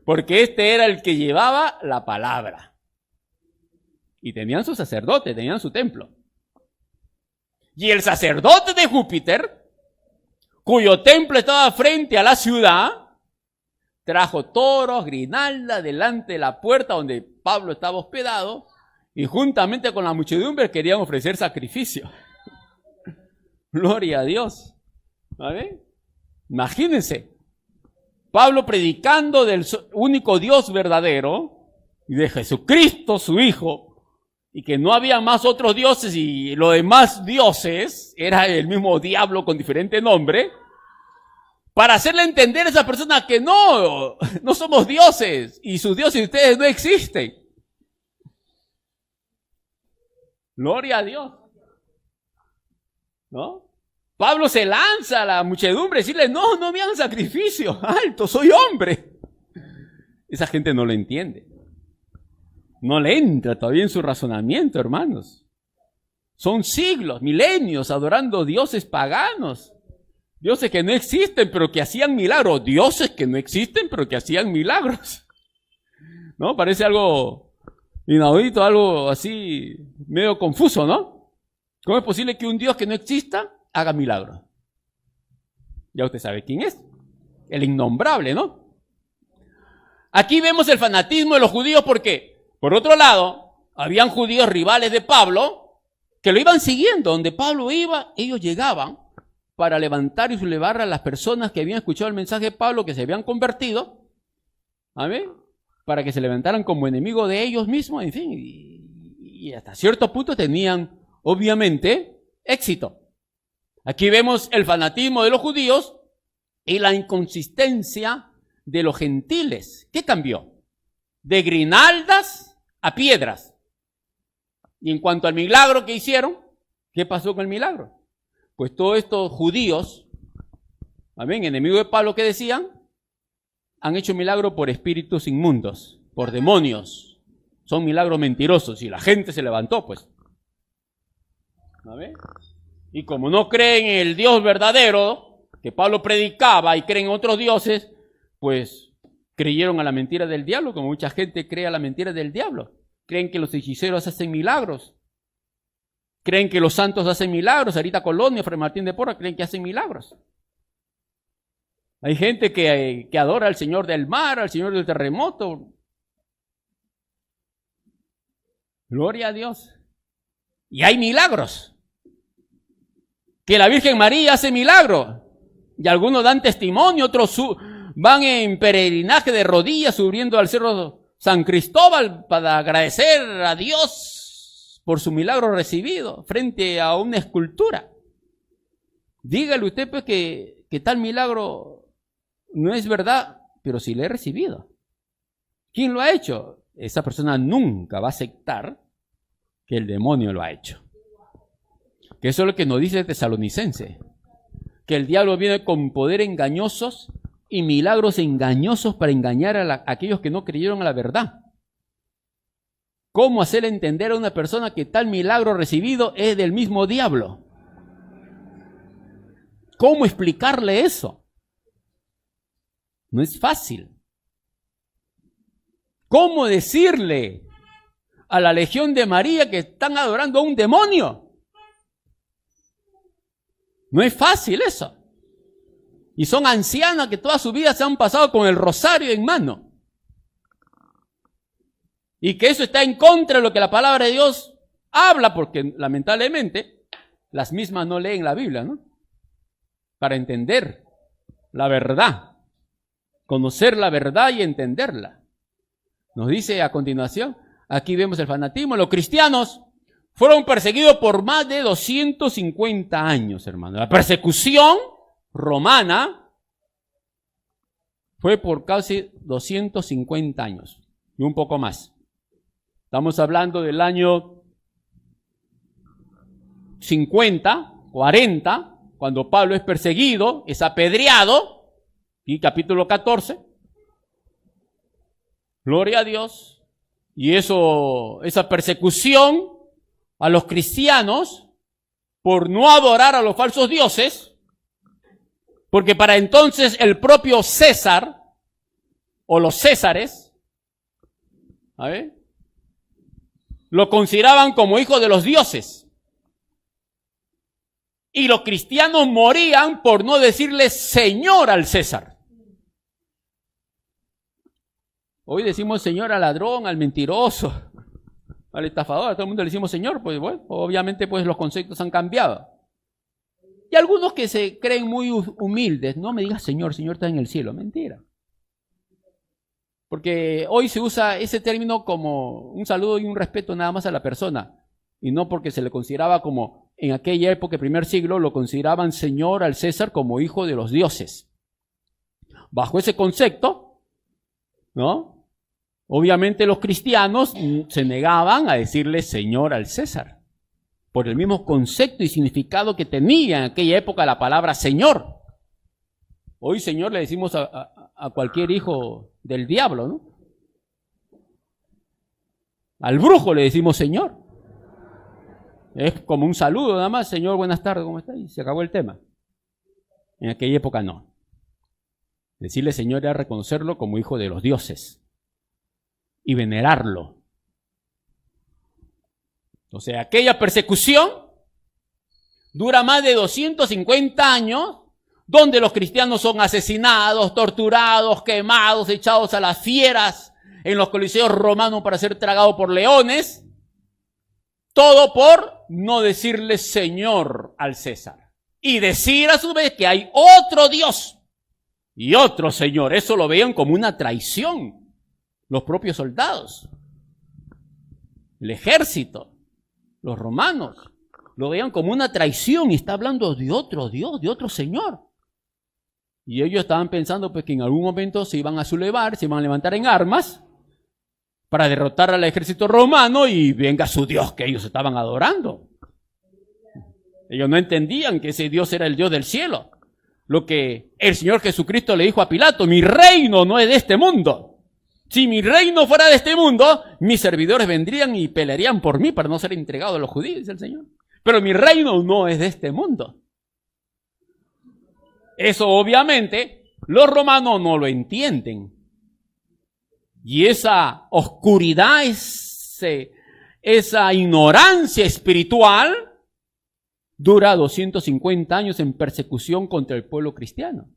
porque este era el que llevaba la palabra. Y tenían su sacerdote, tenían su templo. Y el sacerdote de Júpiter, cuyo templo estaba frente a la ciudad, trajo toros, grinalda, delante de la puerta donde Pablo estaba hospedado, y juntamente con la muchedumbre querían ofrecer sacrificio. Gloria a Dios. ¿Vale? Imagínense, Pablo predicando del único Dios verdadero y de Jesucristo su Hijo, y que no había más otros dioses y los demás dioses era el mismo diablo con diferente nombre, para hacerle entender a esa persona que no somos dioses y sus dioses y ustedes no existen. Gloria a Dios. ¿No? Pablo se lanza a la muchedumbre y decirle, no me hagan sacrificio, alto, soy hombre. Esa gente no lo entiende. No le entra todavía en su razonamiento, hermanos. Son siglos, milenios adorando dioses paganos. Dioses que no existen, pero que hacían milagros. Dioses que no existen, pero que hacían milagros. ¿No? Parece algo inaudito, algo así medio confuso, ¿no? ¿Cómo es posible que un Dios que no exista haga milagros? Ya usted sabe quién es. El innombrable, ¿no? Aquí vemos el fanatismo de los judíos porque, por otro lado, habían judíos rivales de Pablo que lo iban siguiendo. Donde Pablo iba, ellos llegaban para levantar y sublevar a las personas que habían escuchado el mensaje de Pablo, que se habían convertido. ¿Amén? Para que se levantaran como enemigo de ellos mismos, en fin. Y hasta cierto punto tenían, obviamente, éxito. Aquí vemos el fanatismo de los judíos y la inconsistencia de los gentiles. ¿Qué cambió? De grinaldas a piedras. Y en cuanto al milagro que hicieron, ¿qué pasó con el milagro? Pues todos estos judíos, amén, enemigos de Pablo, que decían, han hecho milagro por espíritus inmundos, por demonios. Son milagros mentirosos y la gente se levantó, pues. ¿Amén? Y como no creen en el Dios verdadero que Pablo predicaba y creen en otros dioses, pues creyeron a la mentira del diablo, como mucha gente cree a la mentira del diablo. Creen que los hechiceros hacen milagros. Creen que los santos hacen milagros. Ahorita Colonia, Fray Martín de Porra, creen que hacen milagros. Hay gente que adora al Señor del mar, al Señor del terremoto. Gloria a Dios. Y hay milagros. Que la Virgen María hace milagros. Y algunos dan testimonio, otros van en peregrinaje de rodillas subiendo al cerro San Cristóbal para agradecer a Dios por su milagro recibido frente a una escultura. Dígale usted pues que tal milagro no es verdad, pero sí lo he recibido. ¿Quién lo ha hecho? Esa persona nunca va a aceptar que el demonio lo ha hecho. Que eso es lo que nos dice el Tesalonicense. Que el diablo viene con poder engañosos y milagros engañosos para engañar a aquellos que no creyeron a la verdad. ¿Cómo hacer entender a una persona que tal milagro recibido es del mismo diablo? ¿Cómo explicarle eso? No es fácil. ¿Cómo decirle a la Legión de María que están adorando a un demonio? No es fácil eso. Y son ancianas que toda su vida se han pasado con el rosario en mano. Y que eso está en contra de lo que la palabra de Dios habla, porque lamentablemente las mismas no leen la Biblia, ¿no? Para entender la verdad, conocer la verdad y entenderla. Nos dice a continuación, aquí vemos el fanatismo. Los cristianos fueron perseguidos por más de 250 años, hermano. La persecución romana fue por casi 250 años y un poco más. Estamos hablando del año 50, 40, cuando Pablo es perseguido, es apedreado, y capítulo 14. Gloria a Dios. Y esa persecución a los cristianos por no adorar a los falsos dioses, porque para entonces el propio César, o los Césares, lo consideraban como hijo de los dioses. Y los cristianos morían por no decirle Señor al César. Hoy decimos Señor al ladrón, al mentiroso, al estafador, a todo el mundo le decimos Señor, pues bueno, obviamente pues los conceptos han cambiado. Y algunos que se creen muy humildes, no me digas Señor, Señor está en el cielo, mentira. Porque hoy se usa ese término como un saludo y un respeto nada más a la persona, y no porque se le consideraba como, en aquella época, el primer siglo, lo consideraban Señor al César como hijo de los dioses. Bajo ese concepto, ¿no? Obviamente los cristianos se negaban a decirle Señor al César, por el mismo concepto y significado que tenía en aquella época la palabra Señor. Hoy Señor le decimos a cualquier hijo del diablo, ¿no? Al brujo le decimos Señor. Es como un saludo nada más, Señor, buenas tardes, ¿cómo está? Y se acabó el tema. En aquella época no. Decirle Señor era reconocerlo como hijo de los dioses y venerarlo. O sea, aquella persecución dura más de 250 años, donde los cristianos son asesinados, torturados, quemados, echados a las fieras en los coliseos romanos para ser tragados por leones. Todo por no decirle Señor al César. Y decir a su vez que hay otro Dios y otro Señor. Eso lo veían como una traición los propios soldados, el ejército, los romanos. Lo veían como una traición y está hablando de otro Dios, de otro Señor. Y ellos estaban pensando pues que en algún momento se iban a sublevar, se iban a levantar en armas para derrotar al ejército romano y venga su Dios que ellos estaban adorando. Ellos no entendían que ese Dios era el Dios del cielo. Lo que el Señor Jesucristo le dijo a Pilato: mi reino no es de este mundo. Si mi reino fuera de este mundo, mis servidores vendrían y pelearían por mí para no ser entregado a los judíos, dice el Señor. Pero mi reino no es de este mundo. Eso obviamente los romanos no lo entienden. Y esa oscuridad, esa ignorancia espiritual, dura 250 años en persecución contra el pueblo cristiano.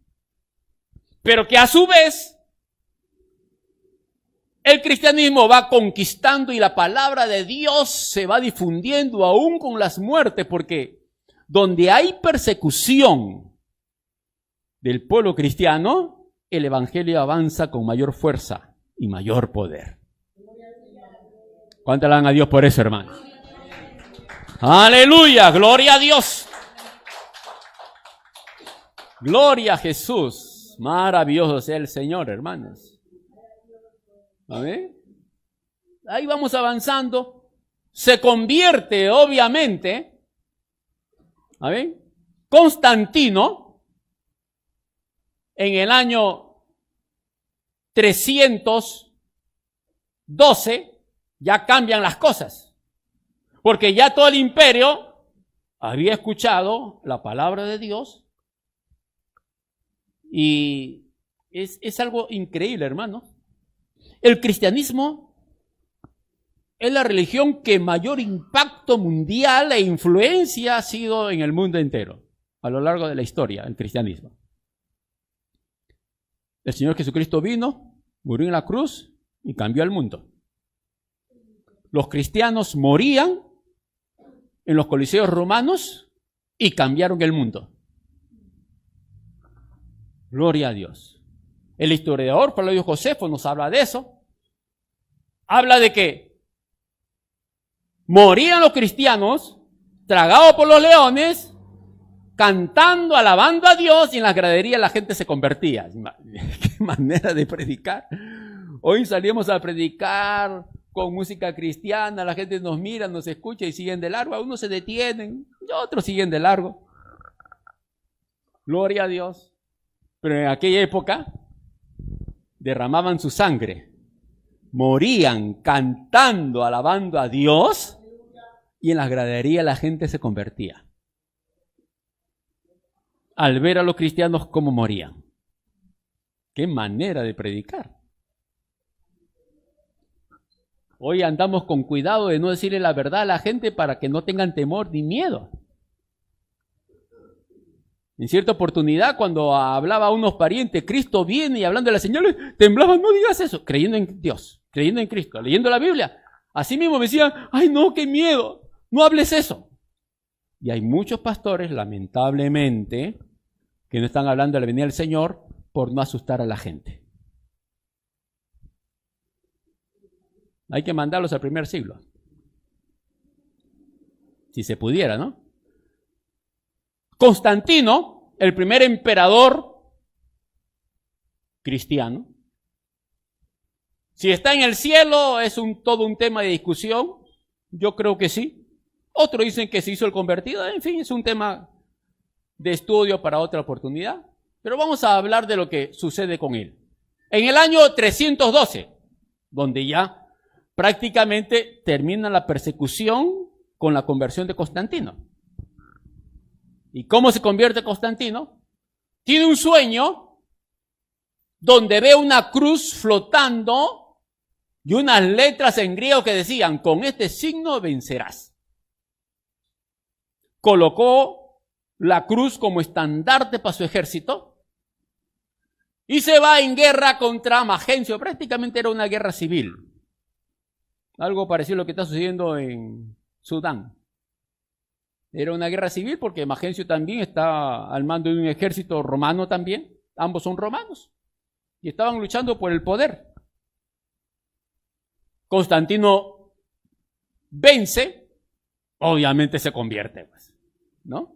Pero que a su vez, el cristianismo va conquistando y la palabra de Dios se va difundiendo aún con las muertes, porque donde hay persecución del pueblo cristiano, el evangelio avanza con mayor fuerza y mayor poder. ¿Cuánto alaban a Dios por eso, hermanos? ¡Aleluya! ¡Gloria a Dios! ¡Gloria a Jesús! Maravilloso sea el Señor, hermanos. ¿Amén? Ahí vamos avanzando. Se convierte, obviamente, ¿amén?, Constantino en el año 312, ya cambian las cosas. Porque ya todo el imperio había escuchado la palabra de Dios. Y es algo increíble, hermano. El cristianismo es la religión que mayor impacto mundial e influencia ha sido en el mundo entero, a lo largo de la historia, el cristianismo. El Señor Jesucristo vino, murió en la cruz y cambió el mundo. Los cristianos morían en los coliseos romanos y cambiaron el mundo. Gloria a Dios. El historiador Flavio Josefo nos habla de eso. Habla de que morían los cristianos, tragados por los leones, cantando, alabando a Dios, y en las graderías la gente se convertía. Qué manera de predicar. Hoy salimos a predicar con música cristiana, la gente nos mira, nos escucha y siguen de largo. Algunos se detienen y otros siguen de largo. Gloria a Dios. Pero en aquella época derramaban su sangre, morían cantando, alabando a Dios, y en las graderías la gente se convertía al ver a los cristianos cómo morían. ¡Qué manera de predicar! Hoy andamos con cuidado de no decirle la verdad a la gente para que no tengan temor ni miedo. En cierta oportunidad, cuando hablaba a unos parientes, Cristo viene, y hablando de las señales, temblaban: no digas eso, creyendo en Dios, creyendo en Cristo, leyendo la Biblia. Así mismo me decían: ay no, qué miedo, no hables eso. Y hay muchos pastores, lamentablemente, que no están hablando de la venida del Señor por no asustar a la gente. Hay que mandarlos al primer siglo. Si se pudiera, ¿no? Constantino, el primer emperador cristiano, si está en el cielo, es todo un tema de discusión. Yo creo que sí. Otros dicen que se hizo el convertido. En fin, es un tema de estudio para otra oportunidad. Pero vamos a hablar de lo que sucede con él. En el año 312, donde ya prácticamente termina la persecución con la conversión de Constantino. ¿Y cómo se convierte Constantino? Tiene un sueño donde ve una cruz flotando y unas letras en griego que decían: con este signo vencerás. Colocó la cruz como estandarte para su ejército y se va en guerra contra Magencio. Prácticamente era una guerra civil. Algo parecido a lo que está sucediendo en Sudán. Era una guerra civil porque Magencio también está al mando de un ejército romano también. Ambos son romanos y estaban luchando por el poder. Constantino vence, obviamente se convierte, pues, ¿no?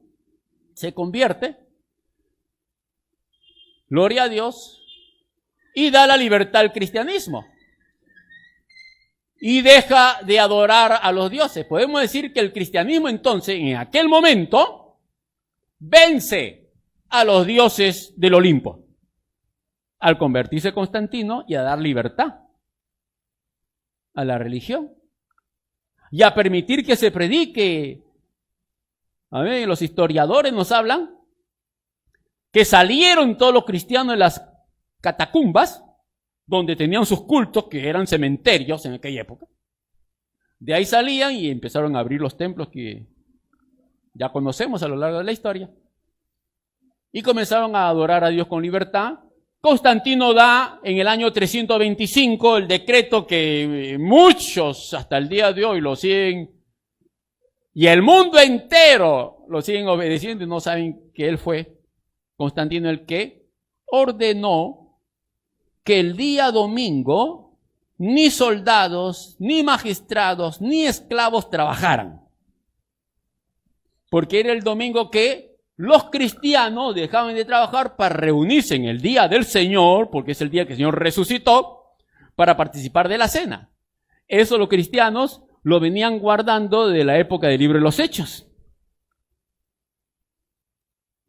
Se convierte, gloria a Dios, y da la libertad al cristianismo. y deja de adorar a los dioses. Podemos decir que el cristianismo entonces, en aquel momento, vence a los dioses del Olimpo, al convertirse Constantino y a dar libertad a la religión y a permitir que se predique. A ver, los historiadores nos hablan que salieron todos los cristianos de las catacumbas, donde tenían sus cultos, que eran cementerios en aquella época. De ahí salían y empezaron a abrir los templos que ya conocemos a lo largo de la historia. Y comenzaron a adorar a Dios con libertad. Constantino da en el año 325 el decreto que muchos hasta el día de hoy lo siguen, y el mundo entero lo siguen obedeciendo y no saben que él fue Constantino el que ordenó que el día domingo ni soldados, ni magistrados, ni esclavos trabajaran. Porque era el domingo que los cristianos dejaban de trabajar para reunirse en el día del Señor, porque es el día que el Señor resucitó, para participar de la cena. Eso los cristianos lo venían guardando de la época del libro de los Hechos.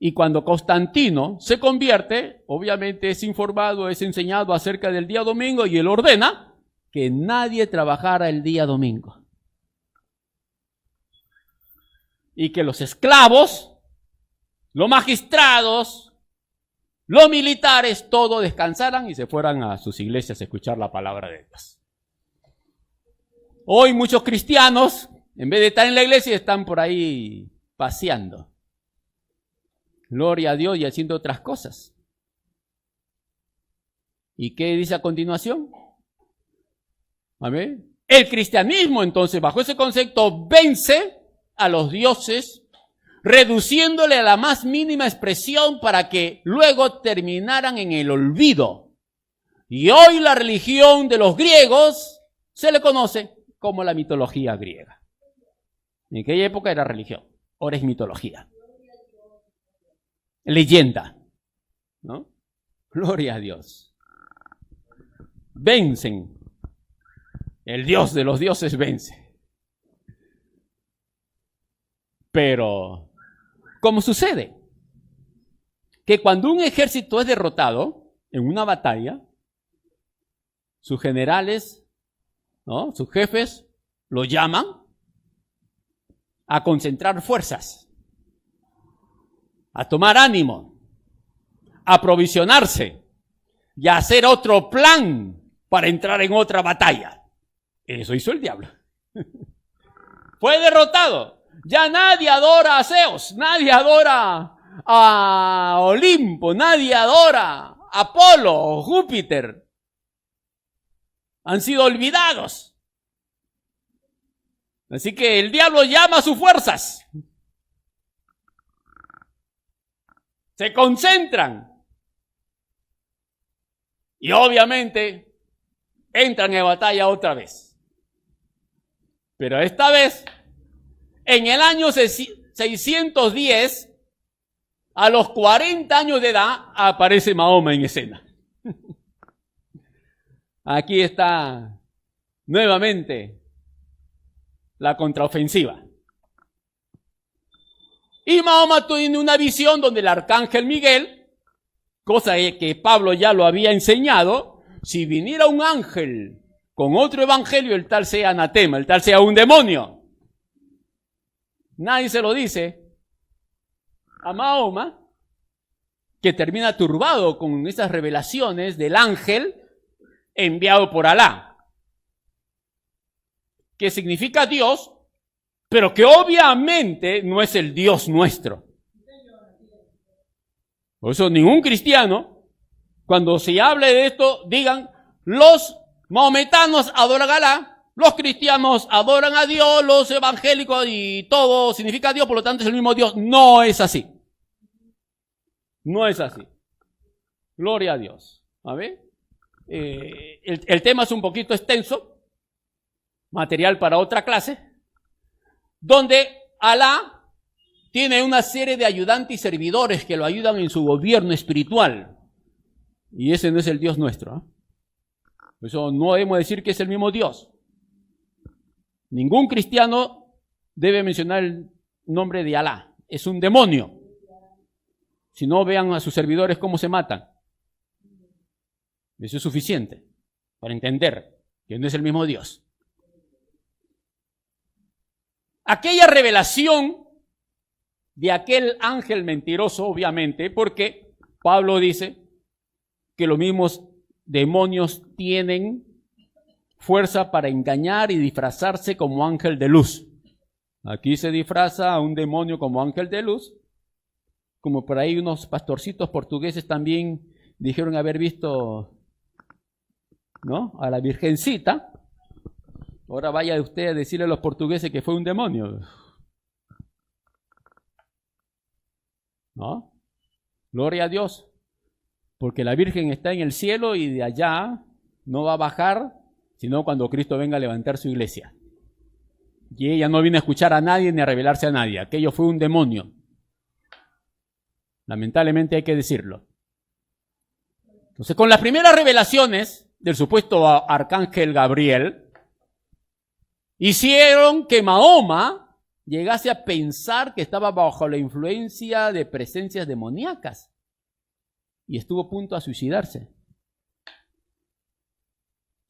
Y cuando Constantino se convierte, obviamente es informado, es enseñado acerca del día domingo y él ordena que nadie trabajara el día domingo. Y que los esclavos, los magistrados, los militares, todos descansaran y se fueran a sus iglesias a escuchar la palabra de Dios. Hoy muchos cristianos, en vez de estar en la iglesia, están por ahí paseando. Gloria a Dios, y haciendo otras cosas. ¿Y qué dice a continuación? Amén. El cristianismo, entonces, bajo ese concepto, vence a los dioses, reduciéndole a la más mínima expresión para que luego terminaran en el olvido. Y hoy la religión de los griegos se le conoce como la mitología griega. En aquella época era religión, ahora es mitología. Leyenda, ¿no? Gloria a Dios. Vencen. El Dios de los dioses vence. Pero, ¿cómo sucede? Que cuando un ejército es derrotado en una batalla, sus generales, ¿no?, sus jefes, lo llaman a concentrar fuerzas, a tomar ánimo, a aprovisionarse y a hacer otro plan para entrar en otra batalla. Eso hizo el diablo. Fue derrotado. Ya nadie adora a Zeus, nadie adora a Olimpo, nadie adora a Apolo o Júpiter. Han sido olvidados. Así que el diablo llama a sus fuerzas. Se concentran. Y obviamente entran en batalla otra vez. Pero esta vez, en el año 610, a los 40 años de edad, aparece Mahoma en escena. Aquí está nuevamente la contraofensiva. Y Mahoma tiene una visión donde el arcángel Miguel, cosa que Pablo ya lo había enseñado, si viniera un ángel con otro evangelio, el tal sea anatema, el tal sea un demonio. Nadie se lo dice a Mahoma, que termina turbado con esas revelaciones del ángel enviado por Alá, que significa Dios, pero que obviamente no es el Dios nuestro. Por eso ningún cristiano, cuando se hable de esto, digan, los mahometanos adoran a Alá, los cristianos adoran a Dios, los evangélicos y todo significa Dios, por lo tanto es el mismo Dios. No es así. No es así. Gloria a Dios. A ver. El tema es un poquito extenso, material para otra clase, donde Alá tiene una serie de ayudantes y servidores que lo ayudan en su gobierno espiritual. Y ese no es el Dios nuestro. Por eso no debemos decir que es el mismo Dios. Ningún cristiano debe mencionar el nombre de Alá. Es un demonio. Si no, vean a sus servidores cómo se matan. Eso es suficiente para entender que no es el mismo Dios. Aquella revelación de aquel ángel mentiroso, obviamente, porque Pablo dice que los mismos demonios tienen fuerza para engañar y disfrazarse como ángel de luz. Aquí se disfraza a un demonio como ángel de luz, como por ahí unos pastorcitos portugueses también dijeron haber visto, ¿no?, a la Virgencita. Ahora vaya usted a decirle a los portugueses que fue un demonio, ¿no? Gloria a Dios, porque la Virgen está en el cielo y de allá no va a bajar, sino cuando Cristo venga a levantar su iglesia. Y ella no vino a escuchar a nadie ni a revelarse a nadie. Aquello fue un demonio. Lamentablemente hay que decirlo. Entonces, con las primeras revelaciones del supuesto arcángel Gabriel, hicieron que Mahoma llegase a pensar que estaba bajo la influencia de presencias demoníacas y estuvo a punto de suicidarse.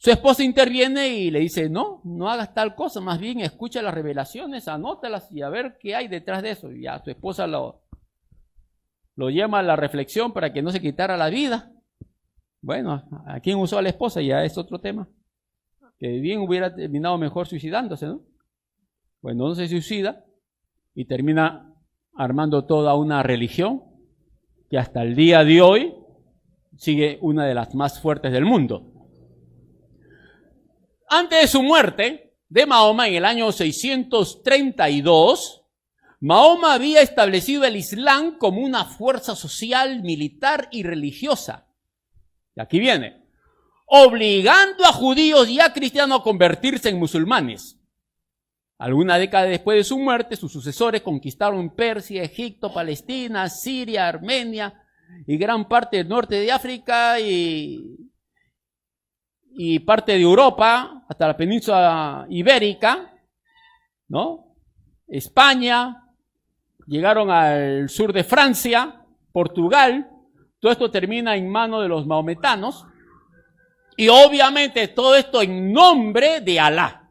Su esposa interviene y le dice, no hagas tal cosa, más bien escucha las revelaciones, anótalas y a ver qué hay detrás de eso. Y ya su esposa lo llama a la reflexión para que no se quitara la vida. Bueno, ¿a quién usó a la esposa? Ya es otro tema. Que bien hubiera terminado mejor suicidándose, ¿no? Bueno, no se suicida y termina armando toda una religión que hasta el día de hoy sigue una de las más fuertes del mundo. Antes de su muerte de Mahoma, en el año 632, Mahoma había establecido el Islam como una fuerza social, militar y religiosa. Y aquí viene, obligando a judíos y a cristianos a convertirse en musulmanes. Alguna década después de su muerte, sus sucesores conquistaron Persia, Egipto, Palestina, Siria, Armenia y gran parte del norte de África y parte de Europa, hasta la península ibérica, ¿no? España, llegaron al sur de Francia, Portugal. Todo esto termina en manos de los maometanos. Y obviamente todo esto en nombre de Alá.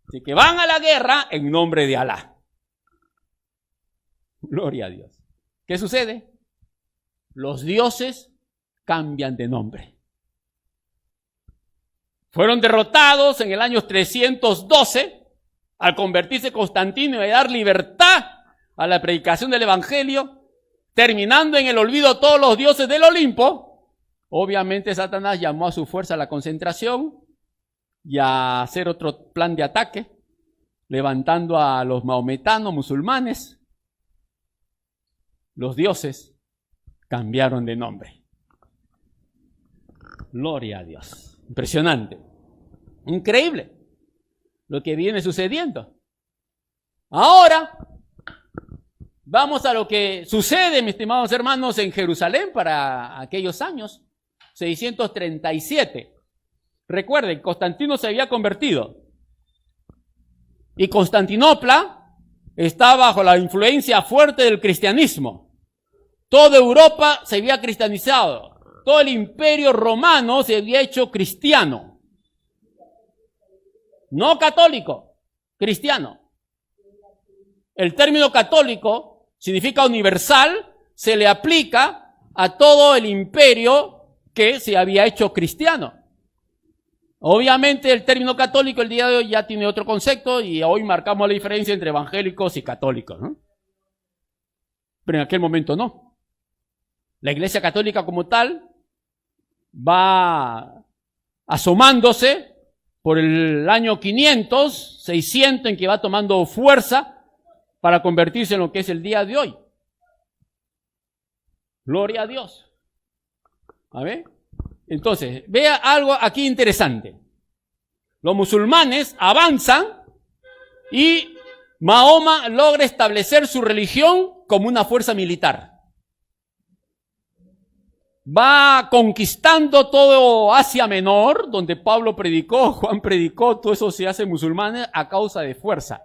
Así que van a la guerra en nombre de Alá. Gloria a Dios. ¿Qué sucede? Los dioses cambian de nombre. Fueron derrotados en el año 312 al convertirse Constantino y dar libertad a la predicación del Evangelio, terminando en el olvido todos los dioses del Olimpo. Obviamente Satanás llamó a su fuerza a la concentración y a hacer otro plan de ataque, levantando a los maometanos, musulmanes. Los dioses cambiaron de nombre. Gloria a Dios. Impresionante. Increíble lo que viene sucediendo. Ahora vamos a lo que sucede, mis estimados hermanos, en Jerusalén para aquellos años, 637. Recuerden, Constantino se había convertido y Constantinopla está bajo la influencia fuerte del cristianismo. Toda Europa se había cristianizado. Todo el imperio romano se había hecho cristiano. No católico, cristiano. El término católico significa universal, se le aplica a todo el imperio que se había hecho cristiano. Obviamente el término católico el día de hoy ya tiene otro concepto y hoy marcamos la diferencia entre evangélicos y católicos, ¿no? Pero en aquel momento no. La Iglesia Católica como tal va asomándose por el año 500, 600, en que va tomando fuerza para convertirse en lo que es el día de hoy. Gloria a Dios. A ver. Entonces, vea algo aquí interesante. Los musulmanes avanzan y Mahoma logra establecer su religión como una fuerza militar. va conquistando todo Asia Menor, donde Pablo predicó, Juan predicó, todo eso se hace musulmanes a causa de fuerza,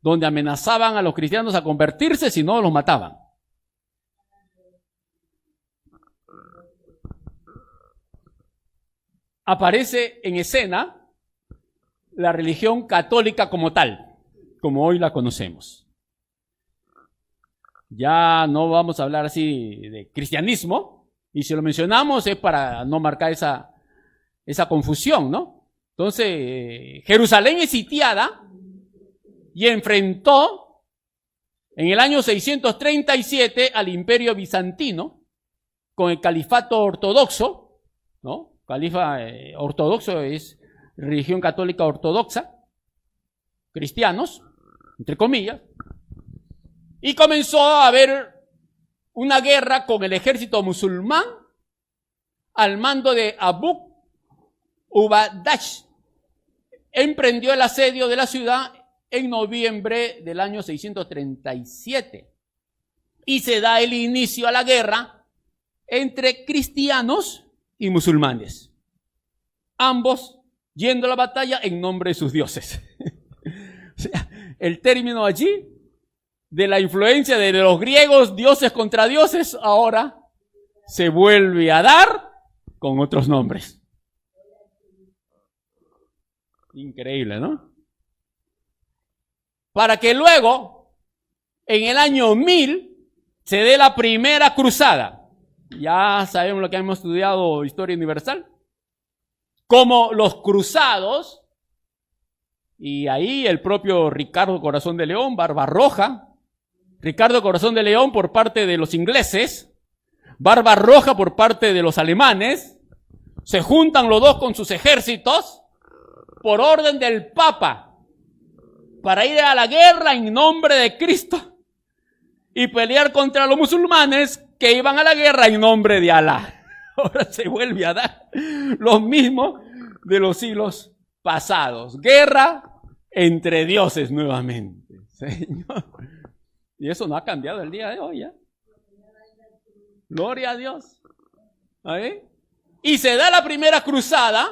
donde amenazaban a los cristianos a convertirse, si no los mataban. Aparece en escena la religión católica como tal, como hoy la conocemos. Ya no vamos a hablar así de cristianismo, y si lo mencionamos es para no marcar esa confusión, ¿no? Entonces, Jerusalén es sitiada y enfrentó en el año 637 al Imperio Bizantino con el Califato Ortodoxo, ¿no? Califa ortodoxo es religión católica ortodoxa, cristianos, entre comillas, y comenzó a haber una guerra con el ejército musulmán al mando de Abu Ubadash. Emprendió el asedio de la ciudad en noviembre del año 637 y se da el inicio a la guerra entre cristianos y musulmanes, ambos yendo a la batalla en nombre de sus dioses. O sea, el término allí de la influencia de los griegos, dioses contra dioses, ahora se vuelve a dar con otros nombres. Increíble, ¿no? Para que luego, en el año 1000, se dé la primera cruzada. Ya sabemos lo que hemos estudiado, historia universal. Como los cruzados, y ahí el propio Ricardo Corazón de León, Barbarroja, Ricardo Corazón de León por parte de los ingleses, Barbarroja por parte de los alemanes, se juntan los dos con sus ejércitos por orden del Papa para ir a la guerra en nombre de Cristo y pelear contra los musulmanes que iban a la guerra en nombre de Alá. Ahora se vuelve a dar lo mismo de los siglos pasados. Guerra entre dioses nuevamente. Señor. Y eso no ha cambiado el día de hoy, ¿ya? Gloria a Dios. ¿Ahí? Y se da la primera cruzada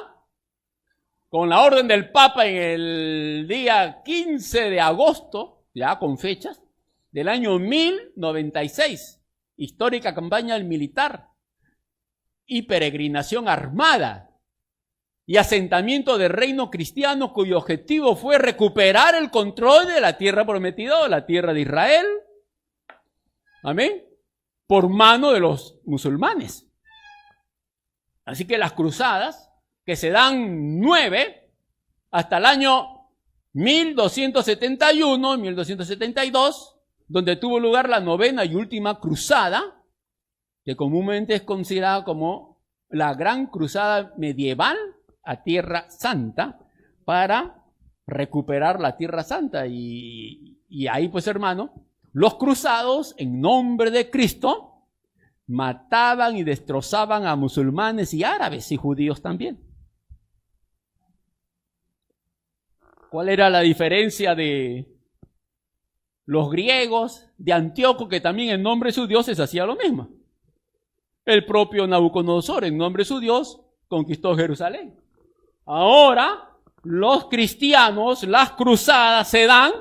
con la orden del Papa en el día 15 de agosto, ya con fechas, del año 1096. Histórica campaña militar y peregrinación armada y asentamiento del reino cristiano cuyo objetivo fue recuperar el control de la tierra prometida, la tierra de Israel, amén, por mano de los musulmanes. Así que las cruzadas, que se dan 9 hasta el año 1271, 1272, donde tuvo lugar la novena y última cruzada, que comúnmente es considerada como la gran cruzada medieval a Tierra Santa, para recuperar la Tierra Santa. Y ahí, pues, hermano, los cruzados, en nombre de Cristo, mataban y destrozaban a musulmanes y árabes y judíos también. ¿Cuál era la diferencia de los griegos, de Antíoco, que también en nombre de sus dioses hacía lo mismo? El propio Nabucodonosor, en nombre de su Dios, conquistó Jerusalén. Ahora, los cristianos, las cruzadas se dan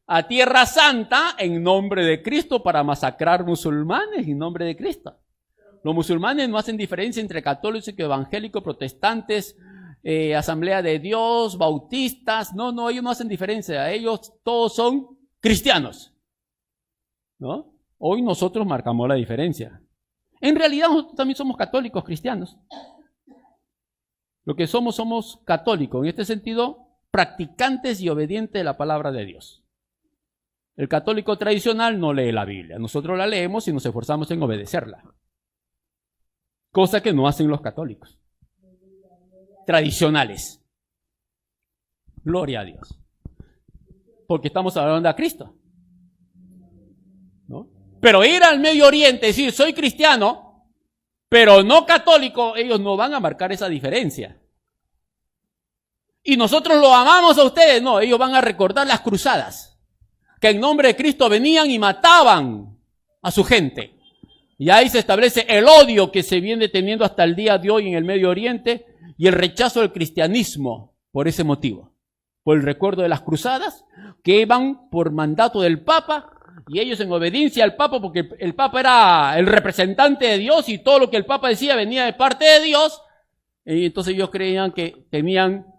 a Tierra Santa en nombre de Cristo para masacrar musulmanes en nombre de Cristo. Los musulmanes no hacen diferencia entre católicos y evangélicos, protestantes, Asamblea de Dios, bautistas. No, ellos no hacen diferencia. Ellos todos son cristianos, ¿no? Hoy nosotros marcamos la diferencia. En realidad nosotros también somos católicos cristianos. Lo que somos católicos, en este sentido, practicantes y obedientes de la palabra de Dios. El católico tradicional no lee la Biblia. Nosotros la leemos y nos esforzamos en obedecerla. Cosa que no hacen los católicos tradicionales. Gloria a Dios. Porque estamos hablando de Cristo, ¿no? Pero ir al Medio Oriente, decir soy cristiano, pero no católico, ellos no van a marcar esa diferencia. Y nosotros lo amamos a ustedes, no, ellos van a recordar las cruzadas, que en nombre de Cristo venían y mataban a su gente. Y ahí se establece el odio que se viene teniendo hasta el día de hoy en el Medio Oriente y el rechazo del cristianismo por ese motivo. Por el recuerdo de las cruzadas que iban por mandato del Papa y ellos en obediencia al Papa, porque el Papa era el representante de Dios y todo lo que el Papa decía venía de parte de Dios. Y entonces ellos creían que tenían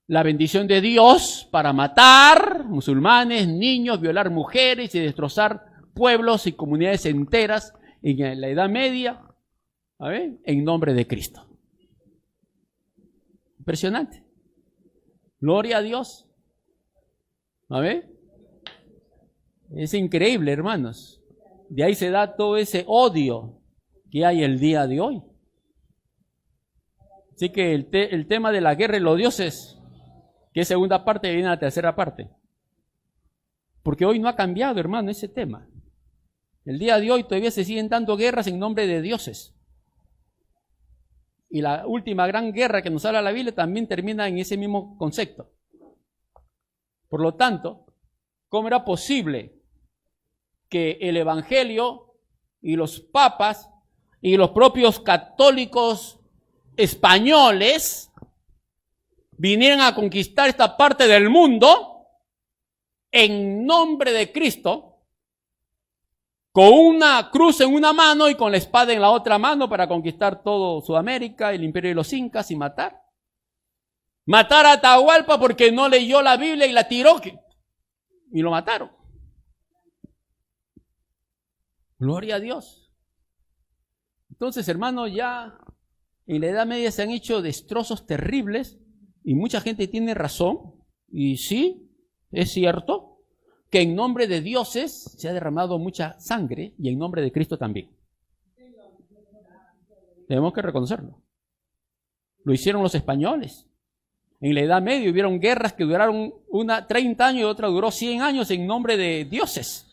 la bendición de Dios para matar musulmanes, niños, violar mujeres y destrozar pueblos y comunidades enteras en la Edad Media, en nombre de Cristo. Impresionante. Gloria a Dios. Es increíble, hermanos. De ahí se da todo ese odio que hay el día de hoy. Así que el tema de la guerra y los dioses, que es segunda parte, viene a la tercera parte. Porque hoy no ha cambiado, hermano, ese tema. El día de hoy todavía se siguen dando guerras en nombre de dioses. Y la última gran guerra que nos habla la Biblia también termina en ese mismo concepto. Por lo tanto, ¿cómo era posible que el Evangelio y los papas y los propios católicos españoles vinieran a conquistar esta parte del mundo en nombre de Cristo, con una cruz en una mano y con la espada en la otra mano para conquistar todo Sudamérica, el imperio de los incas y matar? Matar a Atahualpa porque no leyó la Biblia y la tiró y lo mataron. Gloria a Dios. Entonces, hermanos, ya en la Edad Media se han hecho destrozos terribles y mucha gente tiene razón. Y sí, es cierto que en nombre de dioses se ha derramado mucha sangre y en nombre de Cristo también. Tenemos que reconocerlo. Lo hicieron los españoles. En la Edad Media hubieron guerras que duraron una 30 años y otra duró 100 años en nombre de dioses.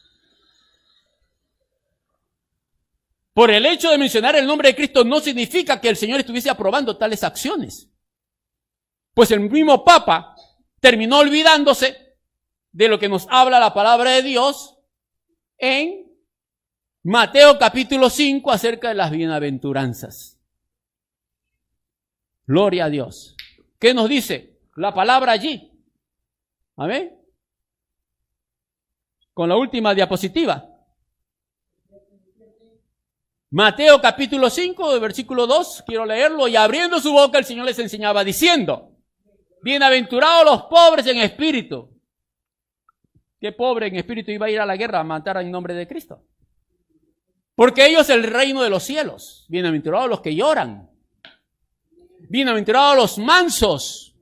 Por el hecho de mencionar el nombre de Cristo no significa que el Señor estuviese aprobando tales acciones. Pues el mismo Papa terminó olvidándose de lo que nos habla la palabra de Dios en Mateo capítulo 5 acerca de las bienaventuranzas. Gloria a Dios. ¿Qué nos dice la palabra allí? Amén. Con la última diapositiva. Mateo capítulo 5, versículo 2, quiero leerlo. Y abriendo su boca el Señor les enseñaba diciendo: bienaventurados los pobres en espíritu. ¿Qué pobre en espíritu iba a ir a la guerra a matar en nombre de Cristo? Porque ellos es el reino de los cielos. Bienaventurados los que lloran. Bienaventurados los mansos.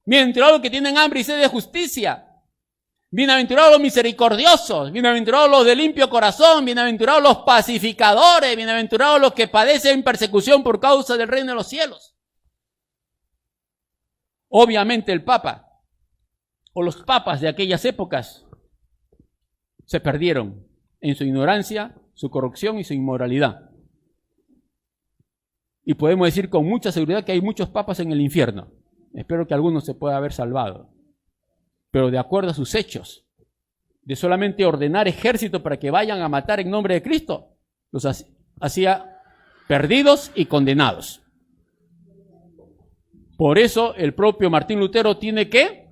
Bienaventurados los que tienen hambre y sed de justicia. Bienaventurados los misericordiosos. Bienaventurados los de limpio corazón. Bienaventurados los pacificadores. Bienaventurados los que padecen persecución por causa del reino de los cielos. Obviamente el Papa o los papas de aquellas épocas se perdieron en su ignorancia, su corrupción y su inmoralidad. Y podemos decir con mucha seguridad que hay muchos papas en el infierno. Espero que algunos se puedan haber salvado. Pero de acuerdo a sus hechos, de solamente ordenar ejército para que vayan a matar en nombre de Cristo, los hacía perdidos y condenados. Por eso el propio Martín Lutero tiene que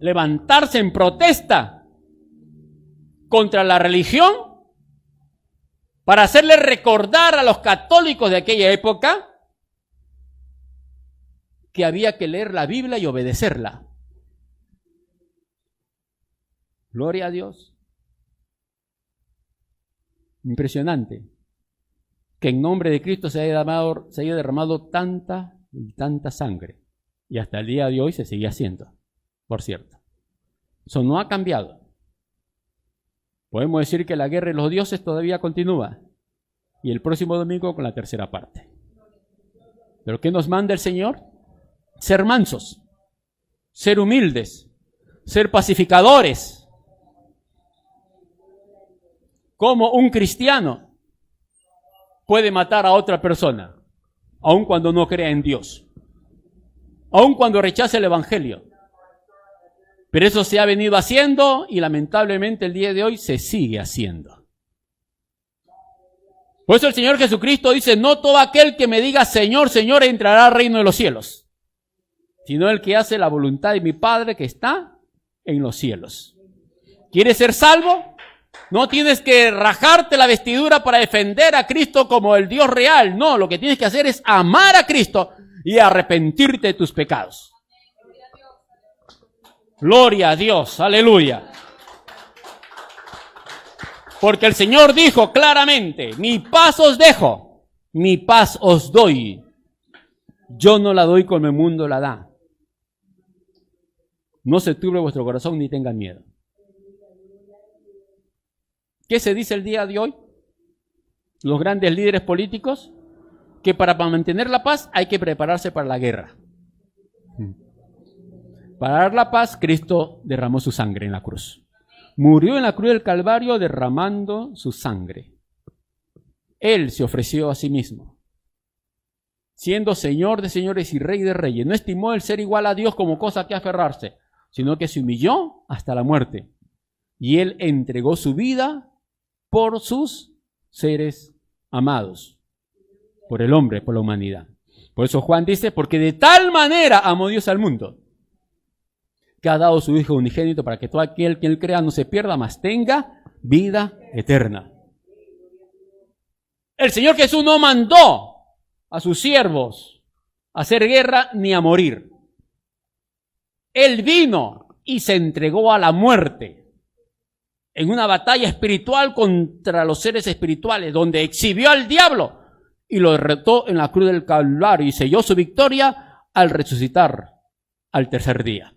levantarse en protesta contra la religión para hacerle recordar a los católicos de aquella época que había que leer la Biblia y obedecerla. Gloria a Dios. Impresionante que en nombre de Cristo se haya derramado tanta y tanta sangre. Y hasta el día de hoy se sigue haciendo, por cierto. Eso no ha cambiado. Podemos decir que la guerra de los dioses todavía continúa. Y el próximo domingo con la tercera parte. ¿Pero qué nos manda el Señor? Ser mansos, ser humildes, ser pacificadores. ¿Cómo un cristiano puede matar a otra persona? Aun cuando no crea en Dios. Aun cuando rechace el Evangelio. Pero eso se ha venido haciendo y lamentablemente el día de hoy se sigue haciendo. Por eso el Señor Jesucristo dice, no todo aquel que me diga Señor, Señor, entrará al reino de los cielos, sino el que hace la voluntad de mi Padre que está en los cielos. ¿Quieres ser salvo? No tienes que rajarte la vestidura para defender a Cristo como el Dios real. No, lo que tienes que hacer es amar a Cristo y arrepentirte de tus pecados. Gloria a Dios, aleluya. Porque el Señor dijo claramente, mi paz os dejo, mi paz os doy. Yo no la doy como el mundo la da. No se turbe vuestro corazón ni tengan miedo. ¿Qué se dice el día de hoy? Los grandes líderes políticos, que para mantener la paz hay que prepararse para la guerra. Para dar la paz, Cristo derramó su sangre en la cruz. Murió en la cruz del Calvario derramando su sangre. Él se ofreció a sí mismo, siendo Señor de señores y Rey de reyes. No estimó el ser igual a Dios como cosa que aferrarse, sino que se humilló hasta la muerte. Y Él entregó su vida por sus seres amados, por el hombre, por la humanidad. Por eso Juan dice, porque de tal manera amó Dios al mundo, que ha dado su Hijo unigénito para que todo aquel que Él crea no se pierda, mas tenga vida eterna. El Señor Jesús no mandó a sus siervos a hacer guerra ni a morir. Él vino y se entregó a la muerte en una batalla espiritual contra los seres espirituales, donde exhibió al diablo y lo derrotó en la cruz del Calvario y selló su victoria al resucitar al tercer día.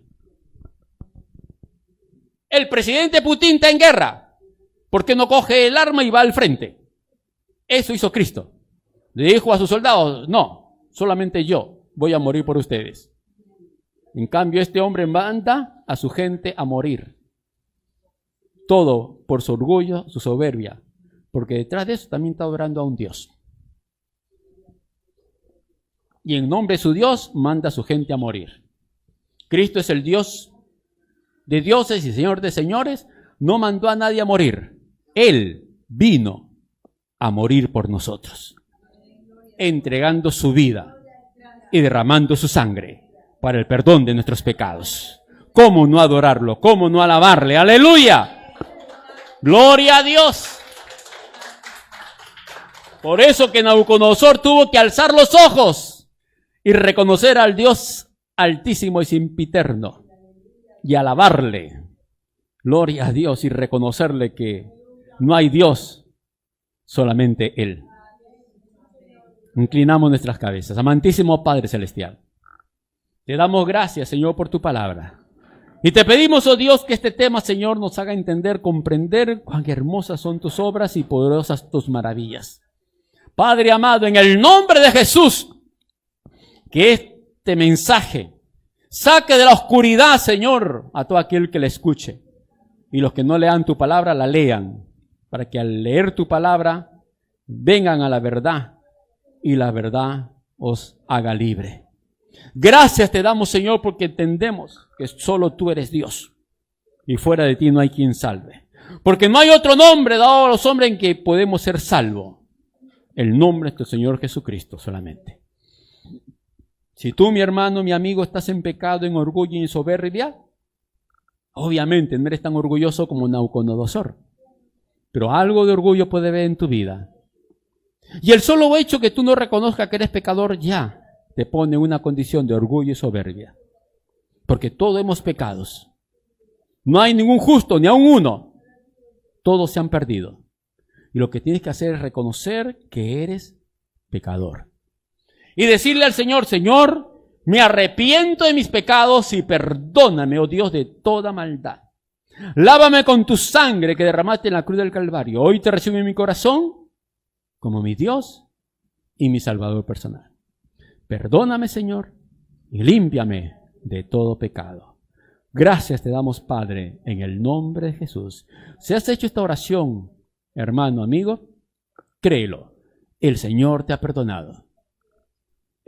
El presidente Putin está en guerra. ¿Por qué no coge el arma y va al frente? Eso hizo Cristo. Le dijo a sus soldados, no, solamente yo voy a morir por ustedes. En cambio, este hombre manda a su gente a morir. Todo por su orgullo, su soberbia. Porque detrás de eso también está adorando a un Dios. Y en nombre de su Dios manda a su gente a morir. Cristo es el Dios de dioses y Señor de señores. No mandó a nadie a morir. Él vino a morir por nosotros, entregando su vida y derramando su sangre para el perdón de nuestros pecados. ¿Cómo no adorarlo? ¿Cómo no alabarle? ¡Aleluya! ¡Gloria a Dios! Por eso que Nabucodonosor tuvo que alzar los ojos y reconocer al Dios altísimo y sempiterno y alabarle. Gloria a Dios, y reconocerle que no hay Dios, solamente Él. Inclinamos nuestras cabezas. Amantísimo Padre Celestial, te damos gracias, Señor, por tu palabra. Y te pedimos, oh Dios, que este tema, Señor, nos haga entender, comprender cuán hermosas son tus obras y poderosas tus maravillas. Padre amado, en el nombre de Jesús, que este mensaje saque de la oscuridad, Señor, a todo aquel que le escuche. Y los que no lean tu palabra, la lean, para que al leer tu palabra vengan a la verdad y la verdad os haga libre. Gracias te damos, Señor, porque entendemos que solo tú eres Dios y fuera de ti no hay quien salve. Porque no hay otro nombre dado a los hombres en que podemos ser salvos. El nombre de tu Señor Jesucristo solamente. Si tú, mi hermano, mi amigo, estás en pecado, en orgullo y en soberbia, obviamente no eres tan orgulloso como Nabucodonosor. Pero algo de orgullo puede haber en tu vida. Y el solo hecho que tú no reconozcas que eres pecador ya te pone en una condición de orgullo y soberbia. Porque todos hemos pecado. No hay ningún justo, ni aun uno. Todos se han perdido. Y lo que tienes que hacer es reconocer que eres pecador. Y decirle al Señor, Señor, me arrepiento de mis pecados y perdóname, oh Dios, de toda maldad. Lávame con tu sangre que derramaste en la cruz del Calvario. Hoy te recibo en mi corazón como mi Dios y mi Salvador personal. Perdóname, Señor, y límpiame de todo pecado. Gracias te damos, Padre, en el nombre de Jesús. Si has hecho esta oración, hermano, amigo, créelo. El Señor te ha perdonado.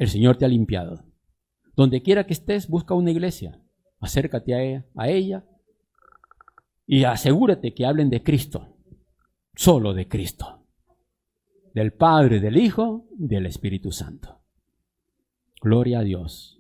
El Señor te ha limpiado. Donde quiera que estés, busca una iglesia. Acércate a ella y asegúrate que hablen de Cristo. Solo de Cristo. del Padre, del Hijo, del Espíritu Santo. Gloria a Dios.